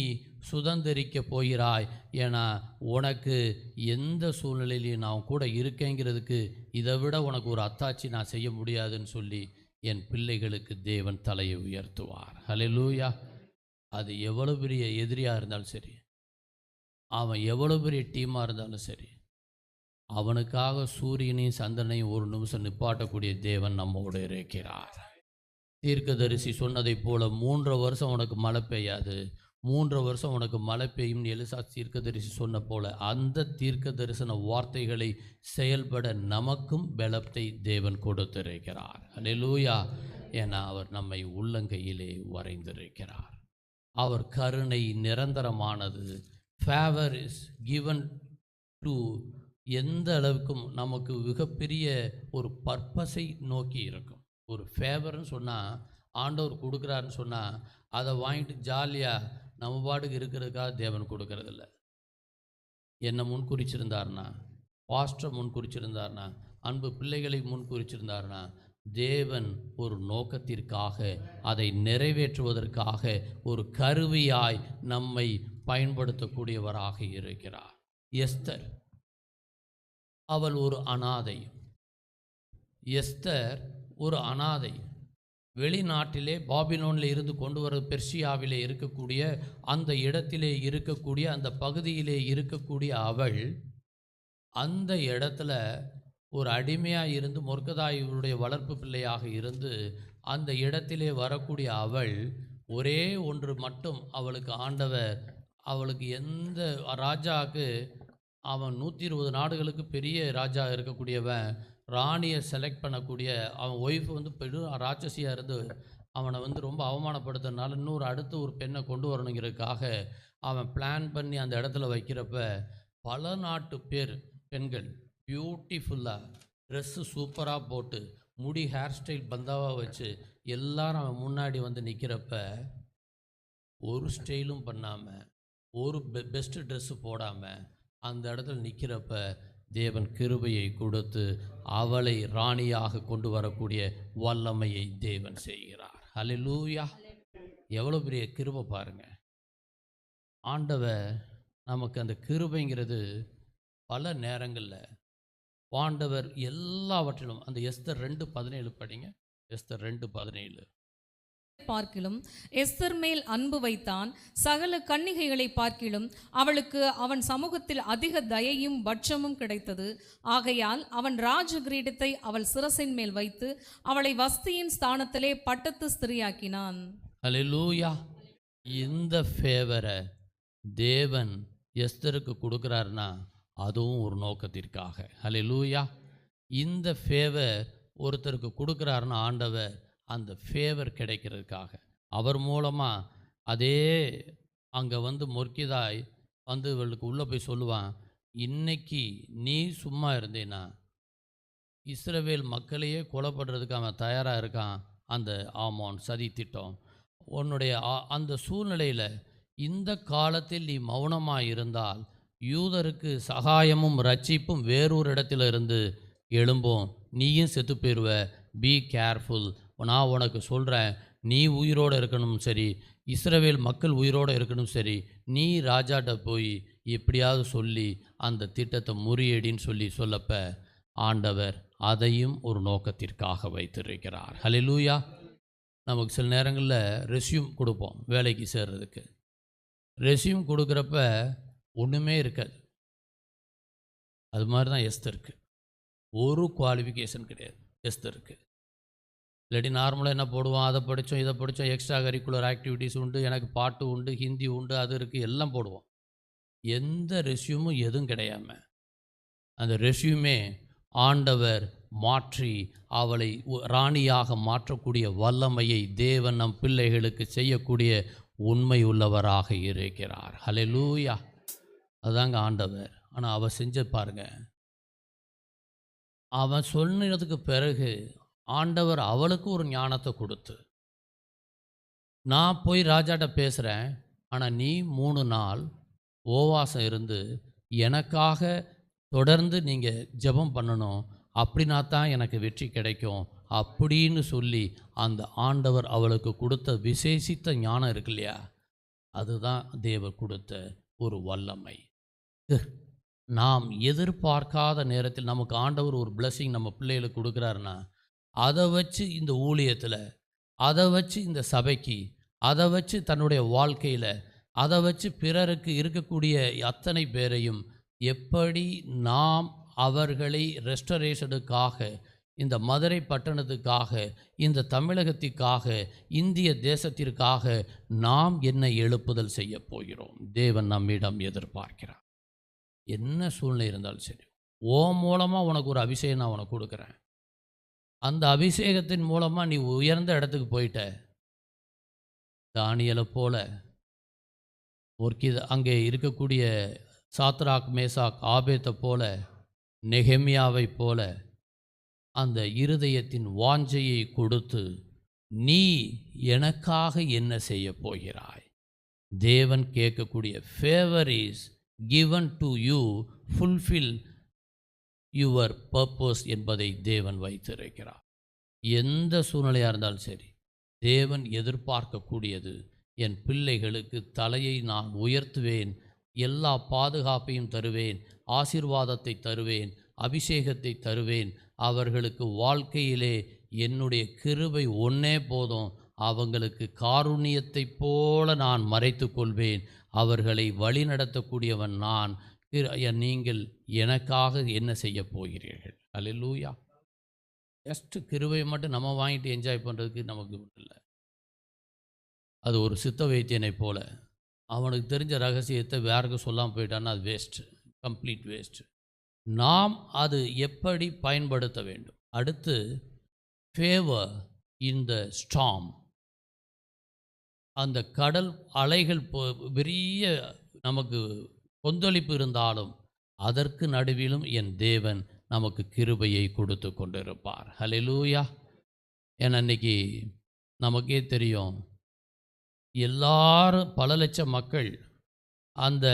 சுதந்திரிக்க போகிறாய். ஏன்னா உனக்கு எந்த சூழ்நிலையிலையும் நான் கூட இருக்கேங்கிறதுக்கு இதை விட உனக்கு ஒரு அத்தாட்சி நான் செய்ய முடியாதுன்னு சொல்லி என் பிள்ளைகளுக்கு தேவன் தலையை உயர்த்துவார். ஹல்லேலூயா. அது எவ்வளோ பெரிய எதிரியாக இருந்தாலும் சரி, அவன் எவ்வளோ பெரிய டீமாக இருந்தாலும் சரி, அவனுக்காக சூரியனையும் சந்திரனையும் ஒரு நிமிஷம் நிப்பாட்டக்கூடிய தேவன் நம்மோடு இருக்கிறார். தீர்க்கதரிசி சொன்னதைப் போல 3 வருஷம் உனக்கு மழை பெய்யாது, 3 வருஷம் உனக்கு மழை பெய்யும் எலிசா தீர்க்கதரிசி சொன்ன போல அந்த தீர்க்க தரிசன வார்த்தைகளை செயல்பட நமக்கும் பலத்தை தேவன் கொடுத்திருக்கிறார். அல்லேலூயா. ஏன்னா அவர் நம்மை உள்ளங்கையிலே வரைந்திருக்கிறார். அவர் கருணை நிரந்தரமானது. ஃபேவர் இஸ் கிவன் டு எந்த அளவுக்கும் நமக்கு மிகப்பெரிய ஒரு பர்பஸை நோக்கி இருக்கும். ஒரு ஃபேவர்னு சொன்னால், ஆண்டவர் கொடுக்குறாருன்னு சொன்னால் அதை வாங்கிட்டு ஜாலியாக நம்ம பாட்டுக்கு இருக்கிறதுக்காக தேவன் கொடுக்கறதில்ல. என்னை முன்குறிச்சிருந்தார்னா, பாஸ்டர் முன்குறிச்சிருந்தார்னா, அன்பு பிள்ளைகளை முன்குறிச்சிருந்தார்னா, தேவன் ஒரு நோக்கத்திற்காக அதை நிறைவேற்றுவதற்காக ஒரு கருவியாய் நம்மை பயன்படுத்தக்கூடியவராக இருக்கிறார். எஸ்தர், அவள் ஒரு அனாதை. எஸ்தர் ஒரு அனாதை. வெளிநாட்டிலே பாபிலோனில் இருந்து கொண்டு வர பெர்சியாவிலே இருக்கக்கூடிய அந்த இடத்திலே இருக்கக்கூடிய அந்த பகுதியிலே இருக்கக்கூடிய அவள் அந்த இடத்துல ஒரு அடிமையாக இருந்து மொர்கதாயுடைய வளர்ப்பு பிள்ளையாக இருந்து அந்த இடத்திலே வரக்கூடிய அவள் ஒரே ஒன்று மட்டும் அவளுக்கு ஆண்டவர், அவளுக்கு எந்த ராஜாவுக்கு அவன் 120 நாடுகளுக்கு பெரிய ராஜா இருக்கக்கூடியவன், ராணியை செலக்ட் பண்ணக்கூடிய அவன் ஒய்ஃப் வந்து பெரும் ராட்சசியாக இருந்து அவனை வந்து ரொம்ப அவமானப்படுத்துறதுனால இன்னொரு அடுத்து ஒரு பெண்ணை கொண்டு வரணுங்கிறதுக்காக அவன் பிளான் பண்ணி அந்த இடத்துல வைக்கிறப்ப பல நாட்டு பெண்கள் பியூட்டிஃபுல்லாக ட்ரெஸ்ஸு சூப்பராக போட்டு முடி ஹேர் ஸ்டைல் பந்தாவாக வச்சு எல்லாரும் அவன் முன்னாடி வந்து நிற்கிறப்ப ஒரு ஸ்டைலும் பண்ணாமல் ஒரு பெஸ்ட்டு ட்ரெஸ்ஸு போடாமல் அந்த இடத்துல நிற்கிறப்ப தேவன் கிருபையை கொடுத்து அவளை ராணியாக கொண்டு வரக்கூடிய வல்லமையை தேவன் செய்கிறார். ஹல்லேலூயா! எவ்வளோ பெரிய கிருபை பாருங்க. ஆண்டவர் நமக்கு அந்த கிருபைங்கிறது பல நேரங்களில் ஆண்டவர் எல்லாவற்றிலும் அந்த எஸ்தர் 2:17 படிங்க. எஸ்தர் 2:17 பார்க்கிலும் எஸ்தர் மேல் அன்பு வைத்தான். சகல கன்னிகைகளை பார்க்கிலும் அவளுக்கு அவன் சமூகத்தில் அதிக தயையும் பட்சமும் கிடைத்தது. ஆகையால் அவன் ராஜ கிரீடத்தை அவள் சிரசின் மேல் வைத்து அவளை வஸ்தியின் ஸ்தானத்திலே பட்டத்து ஸ்திரியாக்கினான். ஹல்லேலூயா! இந்த ஃபேவரை தேவன் எஸ்தருக்கு கொடுக்குறாருன்னா அதுவும் ஒரு நோக்கத்திற்காக. ஹல்லேலூயா! இந்த ஃபேவர் ஒருத்தருக்கு கொடுக்குறாருன்னா ஆண்டவர் அந்த ஃபேவர் கிடைக்கிறதுக்காக அவர் மூலமாக அதே அங்கே வந்து மொர்க்கிதாய் வந்து இவளுக்கு உள்ளே போய் சொல்லுவான், இன்னைக்கு நீ சும்மா இருந்தேன்னா இஸ்ரவேல் மக்களையே கொலைப்படுறதுக்கு அவன் தயாராக இருக்கான். அந்த ஆமான் சதி திட்டம் உன்னுடைய அந்த சூழ்நிலையில் இந்த காலத்தில் நீ மௌனமாக இருந்தால் யூதருக்கு சகாயமும் ரட்சிப்பும் வேறொரு இடத்துல இருந்து எழும்பும், நீயும் செத்து போயிடுவ. Be careful. நான் உனக்கு சொல்கிறேன், நீ உயிரோடு இருக்கணும் சரி, இஸ்ரவேல் மக்கள் உயிரோடு இருக்கணும் சரி, நீ ராஜாட்ட போய் எப்படியாவது சொல்லி அந்த திட்டத்தை முறியடின்னு சொல்லப்ப ஆண்டவர் அதையும் ஒரு நோக்கத்திற்காக வைத்திருக்கிறார். ஹல்லேலூயா! நமக்கு சில நேரங்களில் ரெஸ்யூம் கொடுப்போம் வேலைக்கு சேர்றதுக்கு. ரெஸ்யூம் கொடுக்குறப்ப ஒன்றுமே இருக்காது. அது மாதிரி தான் எஸ்தருக்கு ஒரு குவாலிஃபிகேஷன் கிடையாது. எஸ்தருக்கு இல்லாட்டி நார்மலாக என்ன போடுவோம், அதை படித்தோம் இதை படித்தோம், எக்ஸ்ட்ரா கரிக்குலர் ஆக்டிவிட்டீஸ் உண்டு, எனக்கு பாட்டு உண்டு, ஹிந்தி உண்டு, அது இருக்குது, எல்லாம் போடுவோம். எந்த ரெஸ்யூமும் எதுவும் கிடையாமல் அந்த ரெஸ்யூமே ஆண்டவர் மாற்றி அவளை ராணியாக மாற்றக்கூடிய வல்லமையை தேவன் நம் பிள்ளைகளுக்கு செய்யக்கூடிய உண்மை உள்ளவராக இருக்கிறார். ஹல்லேலூயா! அதுதாங்க ஆண்டவர். ஆனால் அவள் செஞ்ச பாருங்க, அவன் சொன்னதுக்கு பிறகு ஆண்டவர் அவளுக்கு ஒரு ஞானத்தை கொடுத்து, நான் போய் ராஜாட்ட பேசுகிறேன், ஆனால் நீ 3 நாள் உபவாசம் இருந்து எனக்காக தொடர்ந்து நீங்கள் ஜெபம் பண்ணணும், அப்படின்னா தான் எனக்கு வெற்றி கிடைக்கும் அப்படின்னு சொல்லி அந்த ஆண்டவர் அவளுக்கு கொடுத்த விசேஷித்த ஞானம் இருக்கு இல்லையா, அதுதான் தேவர் கொடுத்த ஒரு வல்லமை. நாம் எதிர்பார்க்காத நேரத்தில் நமக்கு ஆண்டவர் ஒரு பிளெஸிங் நம்ம பிள்ளைகளுக்கு கொடுக்குறாருன்னா அதை வச்சு இந்த ஊழியத்தில், அதை வச்சு இந்த சபைக்கு, அதை வச்சு தன்னுடைய வாழ்க்கையில், அதை வச்சு பிறருக்கு இருக்கக்கூடிய அத்தனை பேரையும் எப்படி நாம் அவர்களை ரெஸ்டரேஷனுக்காக, இந்த மதுரை பட்டணத்துக்காக, இந்த தமிழகத்திற்காக, இந்திய தேசத்திற்காக நாம் என்ன எழுப்புதல் செய்ய போகிறோம் தேவன் நம்மிடம் எதிர்பார்க்கிறார். என்ன சூழ்நிலை இருந்தாலும் சரி, ஓ மூலமாக உனக்கு ஒரு அபிஷேகம் நான் உனக்கு கொடுக்குறேன். அந்த அபிஷேகத்தின் மூலமாக நீ உயர்ந்த இடத்துக்கு போயிட்ட. தானியலை போல அங்கே இருக்கக்கூடிய சாத்ராக் மேசாக் ஆபேத்தை போல, நெகெமியாவை போல அந்த இருதயத்தின் வாஞ்சையை கொடுத்து நீ எனக்காக என்ன செய்ய போகிறாய். தேவன் கேட்கக்கூடிய favour is given to you, fulfill your purpose என்பதை தேவன் வைத்திருக்கிறார். எந்த சூழ்நிலையாக இருந்தாலும் சரி, தேவன் எதிர்பார்க்கக்கூடியது, என் பிள்ளைகளுக்கு தலையை நான் உயர்த்துவேன், எல்லா பாதுகாப்பையும் தருவேன், ஆசீர்வாதத்தை தருவேன், அபிஷேகத்தை தருவேன், அவர்களுக்கு வாழ்க்கையிலே என்னுடைய கிருபை ஒன்றே போதும், அவங்களுக்கு காருண்யத்தைப் போல நான் மறைத்து கொள்வேன், அவர்களை வழி நடத்தக்கூடியவன் நான். நீங்கள் எனக்காக என்ன செய்ய போகிறீர்கள்? அல்லேலூயா! ஜஸ்ட் கிருபையை மட்டும் நம்ம வாங்கிட்டு என்ஜாய் பண்ணுறதுக்கு நமக்கு இல்லை. அது ஒரு சித்த வைத்தியனை போல, அவனுக்கு தெரிஞ்ச ரகசியத்தை யாருக்கும் சொல்லாமல் போயிட்டான்னா அது வேஸ்ட்டு. Complete waste. நாம் அது எப்படி பயன்படுத்த வேண்டும். அடுத்து ஃபேவர் இன் த ஸ்டார்ம். அந்த கடல் அலைகள் பெரிய நமக்கு கொந்தளிப்பு இருந்தாலும் அதற்கு நடுவிலும் என் தேவன் நமக்கு கிருபையை கொடுத்து கொண்டிருப்பார். ஹல்லேலூயா. ஏன்னா இன்னைக்கு நமக்கே தெரியும், எல்லாரும் பல லட்சம் மக்கள் அந்த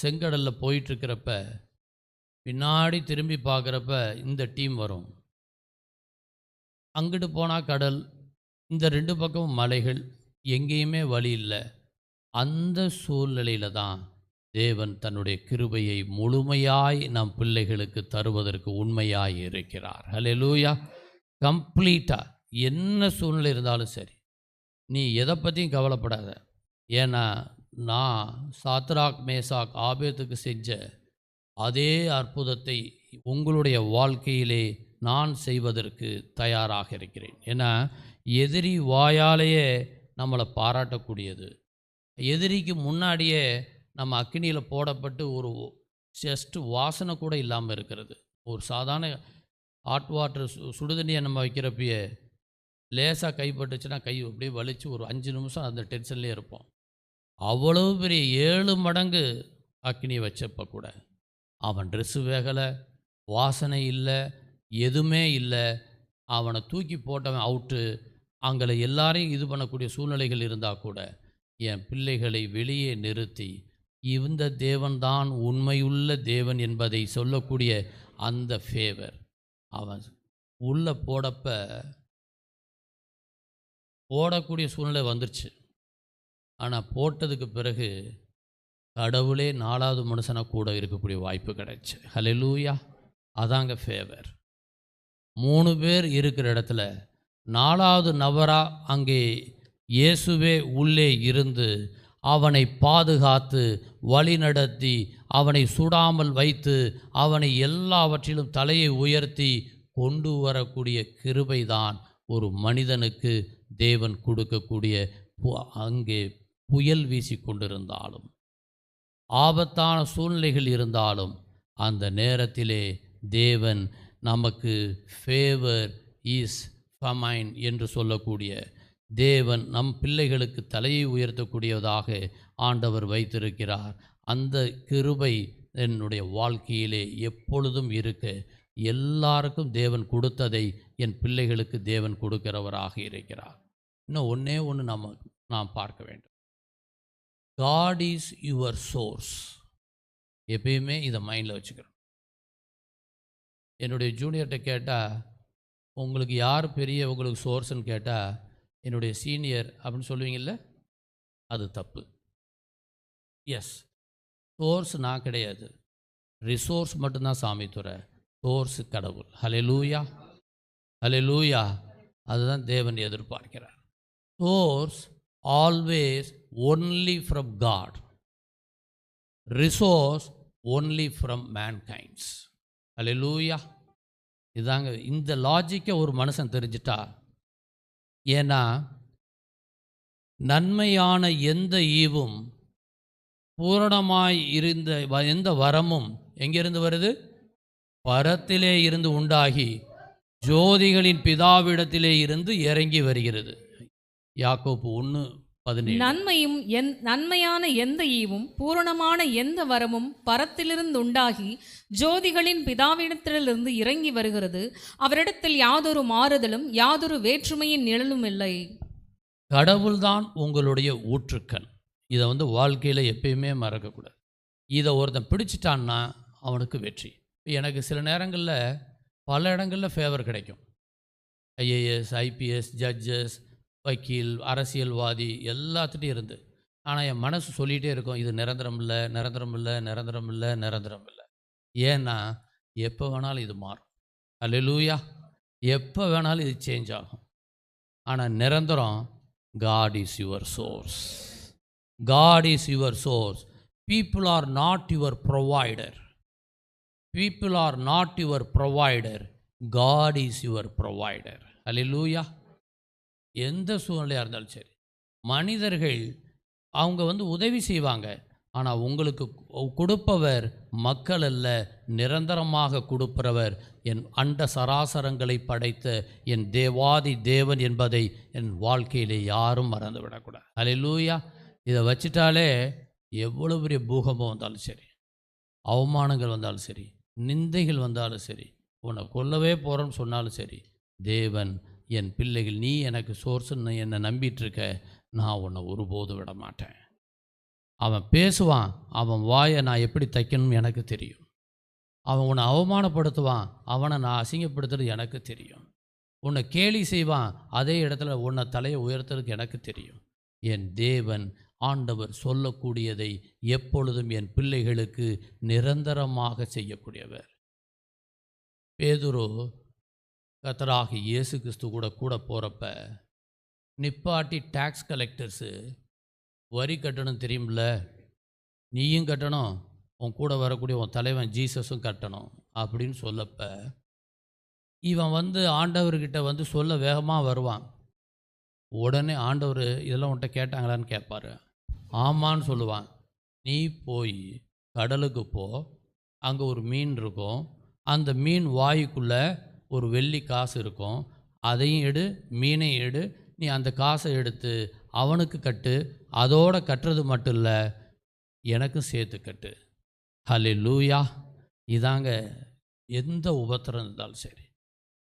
செங்கடலில் போயிட்டுருக்கிறப்ப பின்னாடி திரும்பி பார்க்குறப்ப இந்த டீம் வரும். அங்கிட்டு போனால் கடல், இந்த ரெண்டு பக்கமும் மலைகள், எங்கேயுமே வழி இல்லை. அந்த சூழ்நிலையில் தான் தேவன் தன்னுடைய கிருபையை முழுமையாய் நம் பிள்ளைகளுக்கு தருவதற்கு உண்மையாய் இருக்கிறார். ஹல்லேலூயா. கம்ப்ளீட்டாக என்ன சூழ்நிலை இருந்தாலும் சரி, நீ எதை பற்றியும் கவலைப்படாத. ஏன்னா நான் சாத்ராக் மேசாக் ஆபேத்துக்கு செஞ்ச அதே அற்புதத்தை உங்களுடைய வாழ்க்கையிலே நான் செய்வதற்கு தயாராக இருக்கிறேன். ஏன்னா எதிரி வாயாலேயே நம்மளை பாராட்டக்கூடியது. எதிரிக்கு முன்னாடியே நம்ம அக்கினியில் போடப்பட்டு ஒரு ஜஸ்ட் வாசனை கூட இல்லாமல் இருக்கிறது. ஒரு சாதாரண ஹாட் வாட்டர் சுடுதண்ணியை நம்ம வைக்கிறப்பயே லேசாக கைப்பட்டுச்சுன்னா கை அப்படியே வலித்து ஒரு 5 நிமிஷம் அந்த டென்ஷன்லேயே இருப்போம். அவ்வளவு பெரிய 7 மடங்கு அக்கினி வச்சப்போ கூட அவன் ட்ரெஸ்ஸு வேகலை, வாசனை இல்லை, எதுவுமே இல்லை. அவனை தூக்கி போட்டவன் அவுட்டு. அங்கே எல்லாரையும் இது பண்ணக்கூடிய சூழ்நிலைகள் இருந்தால் கூட என் பிள்ளைகளை வெளியே நிறுத்தி இந்த தேவன்தான் உண்மையுள்ள தேவன் என்பதை சொல்லக்கூடிய அந்த ஃபேவர் அவன் உள்ளே போடக்கூடிய சூழ்நிலை வந்துருச்சு. ஆனால் போட்டதுக்கு பிறகு கடவுளே 4வது மனுஷனாக கூட இருக்கக்கூடிய வாய்ப்பு கிடைச்சு. ஹல்லேலூயா. அதாங்க ஃபேவர். 3 பேர் இருக்கிற இடத்துல 4வது நபராக அங்கே இயேசுவே உள்ளே இருந்து அவனை பாதுகாத்து வழிநடத்தி அவனை சுடாமல் வைத்து அவனை எல்லாவற்றிலும் தலையை உயர்த்தி கொண்டு வரக்கூடிய கிருபைதான் ஒரு மனிதனுக்கு தேவன் கொடுக்கக்கூடிய. அங்கே புயல் வீசி கொண்டிருந்தாலும் ஆபத்தான சூழ்நிலைகள் இருந்தாலும் அந்த நேரத்திலே தேவன் நமக்கு ஃபேவர் இஸ் ஃபமைன் என்று சொல்லக்கூடிய தேவன் நம் பிள்ளைகளுக்கு தலையை உயர்த்தக்கூடியதாக ஆண்டவர் வைத்திருக்கிறார். அந்த கிருபை என்னுடைய வாழ்க்கையிலே எப்பொழுதும் இருக்க எல்லாருக்கும் தேவன் கொடுத்ததை என் பிள்ளைகளுக்கு தேவன் கொடுக்கிறவராக இருக்கிறார். இன்னும் ஒன்றே ஒன்று நாம் பார்க்க வேண்டும். God is your source. எப்பயுமே இதை மைண்டில் வச்சுக்கிறோம். என்னுடைய ஜூனியர்கிட்ட கேட்டால் உங்களுக்கு யார் பெரிய உங்களுக்கு சோர்ஸ்ன்னு கேட்டால் என்னுடைய சீனியர் அப்படின்னு சொல்லுவீங்கள்ல, அது தப்பு. எஸ், சோர்ஸ் நான் கிடையாது, ரிசோர்ஸ் மட்டும்தான் சாமி துறை, சோர்ஸ் கடவுள். ஹல்லேலூயா, ஹல்லேலூயா. அதுதான் தேவன் எதிர்பார்க்கிறார். Source always only from God, resource only from mankind. Hallelujah. இதாங்க இந்த லாஜிக்கை ஒரு மனுஷன் தெரிஞ்சிட்டா. ஏன்னா நன்மையான எந்த ஈவும் பூரணமாய் இருந்த எந்த வரமும் எங்கிருந்து வருது? பரத்திலே இருந்து உண்டாகி ஜோதிகளின் பிதாவிடத்திலே இருந்து இறங்கி வருகிறது. யாக்கோப்பு 1:17. நன்மையான எந்த ஈவும் பூரணமான எந்த வரமும் பரத்திலிருந்து உண்டாகி ஜோதிகளின் பிதாவிடத்திலிருந்து இறங்கி வருகிறது. அவரிடத்தில் யாதொரு மாறுதலும் யாதொரு வேற்றுமையின் நிழலும் இல்லை. கடவுள்தான் உங்களுடைய ஊற்றுக்கண். இதை வாழ்க்கையில் எப்பயுமே மறக்கக்கூடாது. இதை ஒருத்தன் பிடிச்சிட்டான்னா அவனுக்கு வெற்றி. எனக்கு சில நேரங்களில் பல இடங்களில் ஃபேவர் கிடைக்கும். ஐஏஎஸ், ஐபிஎஸ், ஜட்ஜஸ், வக்கீல், அரசியல்வாதி எல்லாத்துட்டையும் இருந்து. ஆனால் என் மனசு சொல்லிகிட்டே இருக்கும், இது நிரந்தரம் இல்லை, நிரந்தரம் இல்லை, நிரந்தரம் இல்லை, நிரந்தரம் இல்லை. ஏன்னா எப்போ வேணாலும் இது மாறும். அல்லேலூயா. எப்போ வேணாலும் இது சேஞ்ச் ஆகும். ஆனால் நிரந்தரம் God is your source. God is your source. People are not your provider. People are not your provider. God is your provider. Hallelujah. எந்த சூழ்நிலையாக இருந்தாலும் சரி, மனிதர்கள் அவங்க உதவி செய்வாங்க. ஆனால் உங்களுக்கு கொடுப்பவர் மக்கள் அல்ல, நிரந்தரமாக கொடுப்பவர் என் அண்ட சராசரங்களை படைத்த என் தேவாதி தேவன் என்பதை என் வாழ்க்கையிலே யாரும் மறந்துவிடக்கூடாது. அல்லேலூயா. இதை வச்சிட்டாலே எவ்வளோ பெரிய பூகம்பம் வந்தாலும் சரி, அவமானங்கள் வந்தாலும் சரி, நிந்தைகள் வந்தாலும் சரி, உன்னை கொல்லவே போகிறோன்னு சொன்னாலும் சரி, தேவன் என் பிள்ளைகள், நீ எனக்கு சோர்ஸ்ன்னு என்னை நம்பிட்டுருக்க, நான் உன்னை ஒருபோதும் விட மாட்டேன். அவன் பேசுவான், அவன் வாயை நான் எப்படி தைக்கணும்னு எனக்கு தெரியும். அவன் உன்னை அவமானப்படுத்துவான், அவனை நான் அசிங்கப்படுத்துறது எனக்கு தெரியும். உன்னை கேலி செய்வான், அதே இடத்துல உன்னை தலையை உயர்த்துறதுக்கு எனக்கு தெரியும். என் தேவன் ஆண்டவர் சொல்லக்கூடியதை எப்பொழுதும் என் பிள்ளைகளுக்கு நிரந்தரமாக செய்யக்கூடியவர். பேதுரு கர்த்தராகிய இயேசு கிறிஸ்து கூட போகிறப்ப நிப்பாட்டி டேக்ஸ் கலெக்டர்ஸு வரி கட்டணும் தெரியுமில்ல, நீயும் கட்டணும், உன் கூட வரக்கூடிய உன் தலைவன் ஜீசஸும் கட்டணும் அப்படின்னு சொல்லப்ப இவன் ஆண்டவர்கிட்ட சொல்ல வேகமாக வருவான். உடனே ஆண்டவர் இதெல்லாம் உன்கிட்ட கேட்டாங்களான்னு கேட்பார். ஆமான்னு சொல்லுவான். நீ போய் கடலுக்கு போ, அங்கே ஒரு மீன் இருக்கும், அந்த மீன் வாய்க்குள்ளே ஒரு வெள்ளி காசு இருக்கும், அதையும் எடு, மீனையும் எடு, நீ அந்த காசை எடுத்து அவனுக்கு கட்டு, அதோட கட்டுறது மட்டும் இல்லை எனக்கும் சேர்த்து கட்டு. ஹல்லேலூயா. இதாங்க எந்த உபத்திரம் இருந்தாலும் சரி,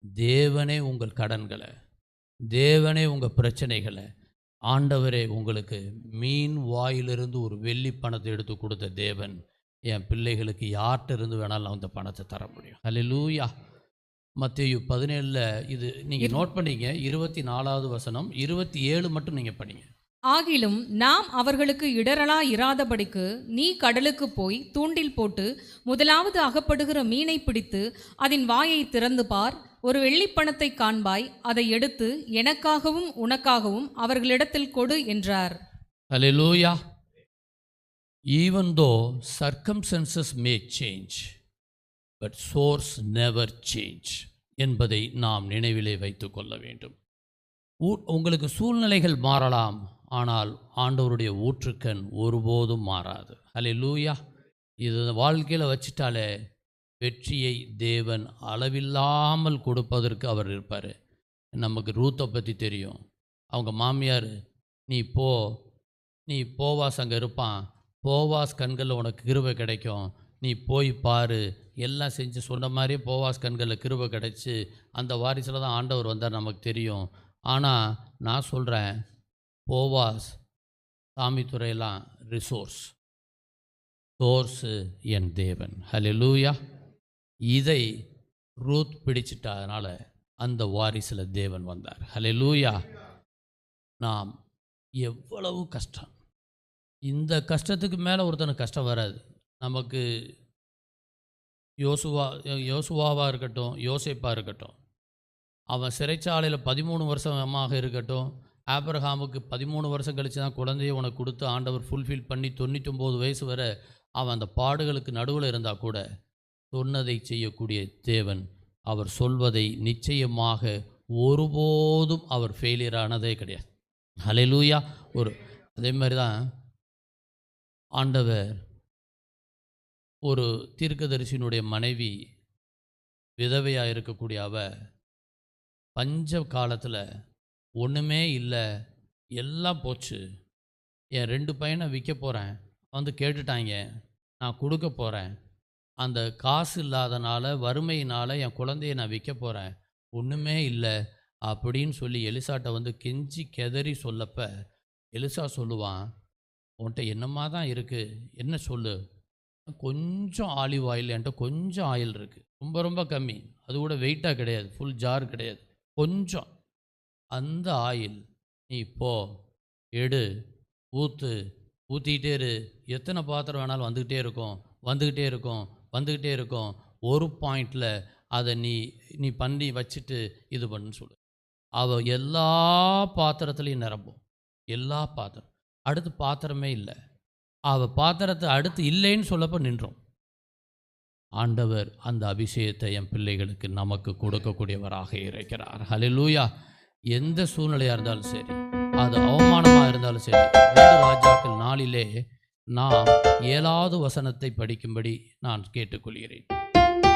தேவனே உங்கள் கடன்களை, தேவனே உங்கள் பிரச்சனைகளை, ஆண்டவரே உங்களுக்கு மீன் வாயிலிருந்து ஒரு வெள்ளி பணத்தை எடுத்து கொடுத்த தேவன் என் பிள்ளைகளுக்கு யார்கிட்ட இருந்து வேணாலும் அந்த பணத்தை தர முடியும். ஹல்லேலூயா. மத்தேயு 17 இது நீங்கள் நோட் பண்ணிங்க, 24வது வசனம், 27 மட்டும் நீங்கள் படிங்க. ஆகிலும் நாம் அவர்களுக்கு இடரலா இராதபடிக்கு நீ கடலுக்கு போய் தூண்டில் போட்டு முதலாவது அகப்படுகிற மீனை பிடித்து அதன் வாயை திறந்து பார், ஒரு வெள்ளிப்பணத்தை காண்பாய், அதை எடுத்து எனக்காகவும் உனக்காகவும் அவர்களிடத்தில் கொடு என்றார். ஹல்லேலூயா. Even though circumstances may change, but source never change என்பதை நாம் நினைவிலே வைத்து கொள்ள வேண்டும். உங்களுக்கு சூழ்நிலைகள் மாறலாம், ஆனால் ஆண்டவருடைய ஊற்றுக்கண் ஒருபோதும் மாறாது. ஹல்லேலூயா. இது வாழ்க்கையில் வச்சிட்டாலே வெற்றியை தேவன் அளவில்லாமல் கொடுப்பதற்கு அவர் இருப்பார். நமக்கு ரூத்தை பற்றி தெரியும். அவங்க மாமியார், நீ போவாஸ் அங்கே இருப்பான், போவாஸ் கண்களில் உனக்கு கிருபை கிடைக்கும், நீ போய் பாரு, எல்லாம் செஞ்சு சொன்ன மாதிரியே போவாஸ் கண்களில் கிருபை கிடைச்சி அந்த வாரிசில் தான் ஆண்டவர் வந்தார், நமக்கு தெரியும். ஆனால் நான் சொல்கிறேன், போவாஸ் சாமித்துறையெல்லாம் ரிசோர்ஸ், சோர்ஸு என் தேவன். ஹல்லேலூயா. இதை ரூத் பிடிச்சிட்டதுனால அந்த வாரிசில் தேவன் வந்தார். ஹல்லேலூயா. நாம் எவ்வளவு கஷ்டம், இந்த கஷ்டத்துக்கு மேலே ஒருத்தனுக்கு கஷ்டம் வராது. நமக்கு யோசுவாவாக இருக்கட்டும், யோசேப்பாக இருக்கட்டும், அவன் சிறைச்சாலையில் 13 வருஷமாக இருக்கட்டும், ஆபிரகாமுக்கு 13 வருஷம் கழித்து தான் குழந்தையை உனக்கு கொடுத்து ஆண்டவர் ஃபுல்ஃபில் பண்ணி 99 வயசு வரை அவன் அந்த பாடுகளுக்கு நடுவில் இருந்தால் கூட சொன்னதை செய்யக்கூடிய தேவன், அவர் சொல்வதை நிச்சயமாக ஒருபோதும் அவர் ஃபெயிலியர் ஆனதே கிடையாது. ஹல்லேலூயா. அதே மாதிரி தான் ஆண்டவர் ஒரு தீர்க்கதரிசியினுடைய மனைவி விதவையாக இருக்கக்கூடிய பஞ்ச காலத்தில் ஒன்றுமே இல்லை, எல்லாம் போச்சு, என் 2 பையனை விற்க போகிறேன், கேட்டுட்டாங்க, நான் கொடுக்க போகிறேன், அந்த காசு இல்லாதனால வறுமையினால் என் குழந்தைய நான் விற்க போகிறேன், ஒன்றுமே இல்லை அப்படின்னு சொல்லி எலிசாட்ட கெஞ்சி கெதறி சொல்லப்ப எலிசா சொல்லுவான், உன்கிட்ட என்னமா தான் இருக்குது, என்ன சொல்லு, கொஞ்சம் ஆலிவ் ஆயில், என்கிட்ட கொஞ்சம் ஆயில் இருக்குது, ரொம்ப ரொம்ப கம்மி, அது கூட வெயிட்டாக கிடையாது, ஃபுல் ஜார் கிடையாது, கொஞ்சம், அந்த ஆயில் நீ போ எடு, ஊற்றிக்கிட்டே இரு, எத்தனை பாத்திரம் வேணாலும் வந்துக்கிட்டே இருக்கும், ஒரு பாயிண்டில் அதை நீ பண்ணி வச்சுட்டு இது பண்ணுன்னு சொல்லு. அவள் எல்லா பாத்திரத்துலேயும் நிரம்பும், எல்லா பாத்திரம், அடுத்து பாத்திரமே இல்லை, அவள் பாத்திரத்தை அடுத்து இல்லைன்னு சொல்லப்போ நின்றோம். ஆண்டவர் அந்த அபிஷேகத்தை என் பிள்ளைகளுக்கு நமக்கு கொடுக்கக்கூடியவராக இருக்கிறார். ஹல்லேலூயா. எந்த சூழ்நிலையாக இருந்தாலும் சரி, அது அவமானமாக இருந்தாலும் சரி, 2 ராஜாக்கள் 4 நாம் 7வது வசனத்தை படிக்கும்படி நான் கேட்டுக்கொள்கிறேன்.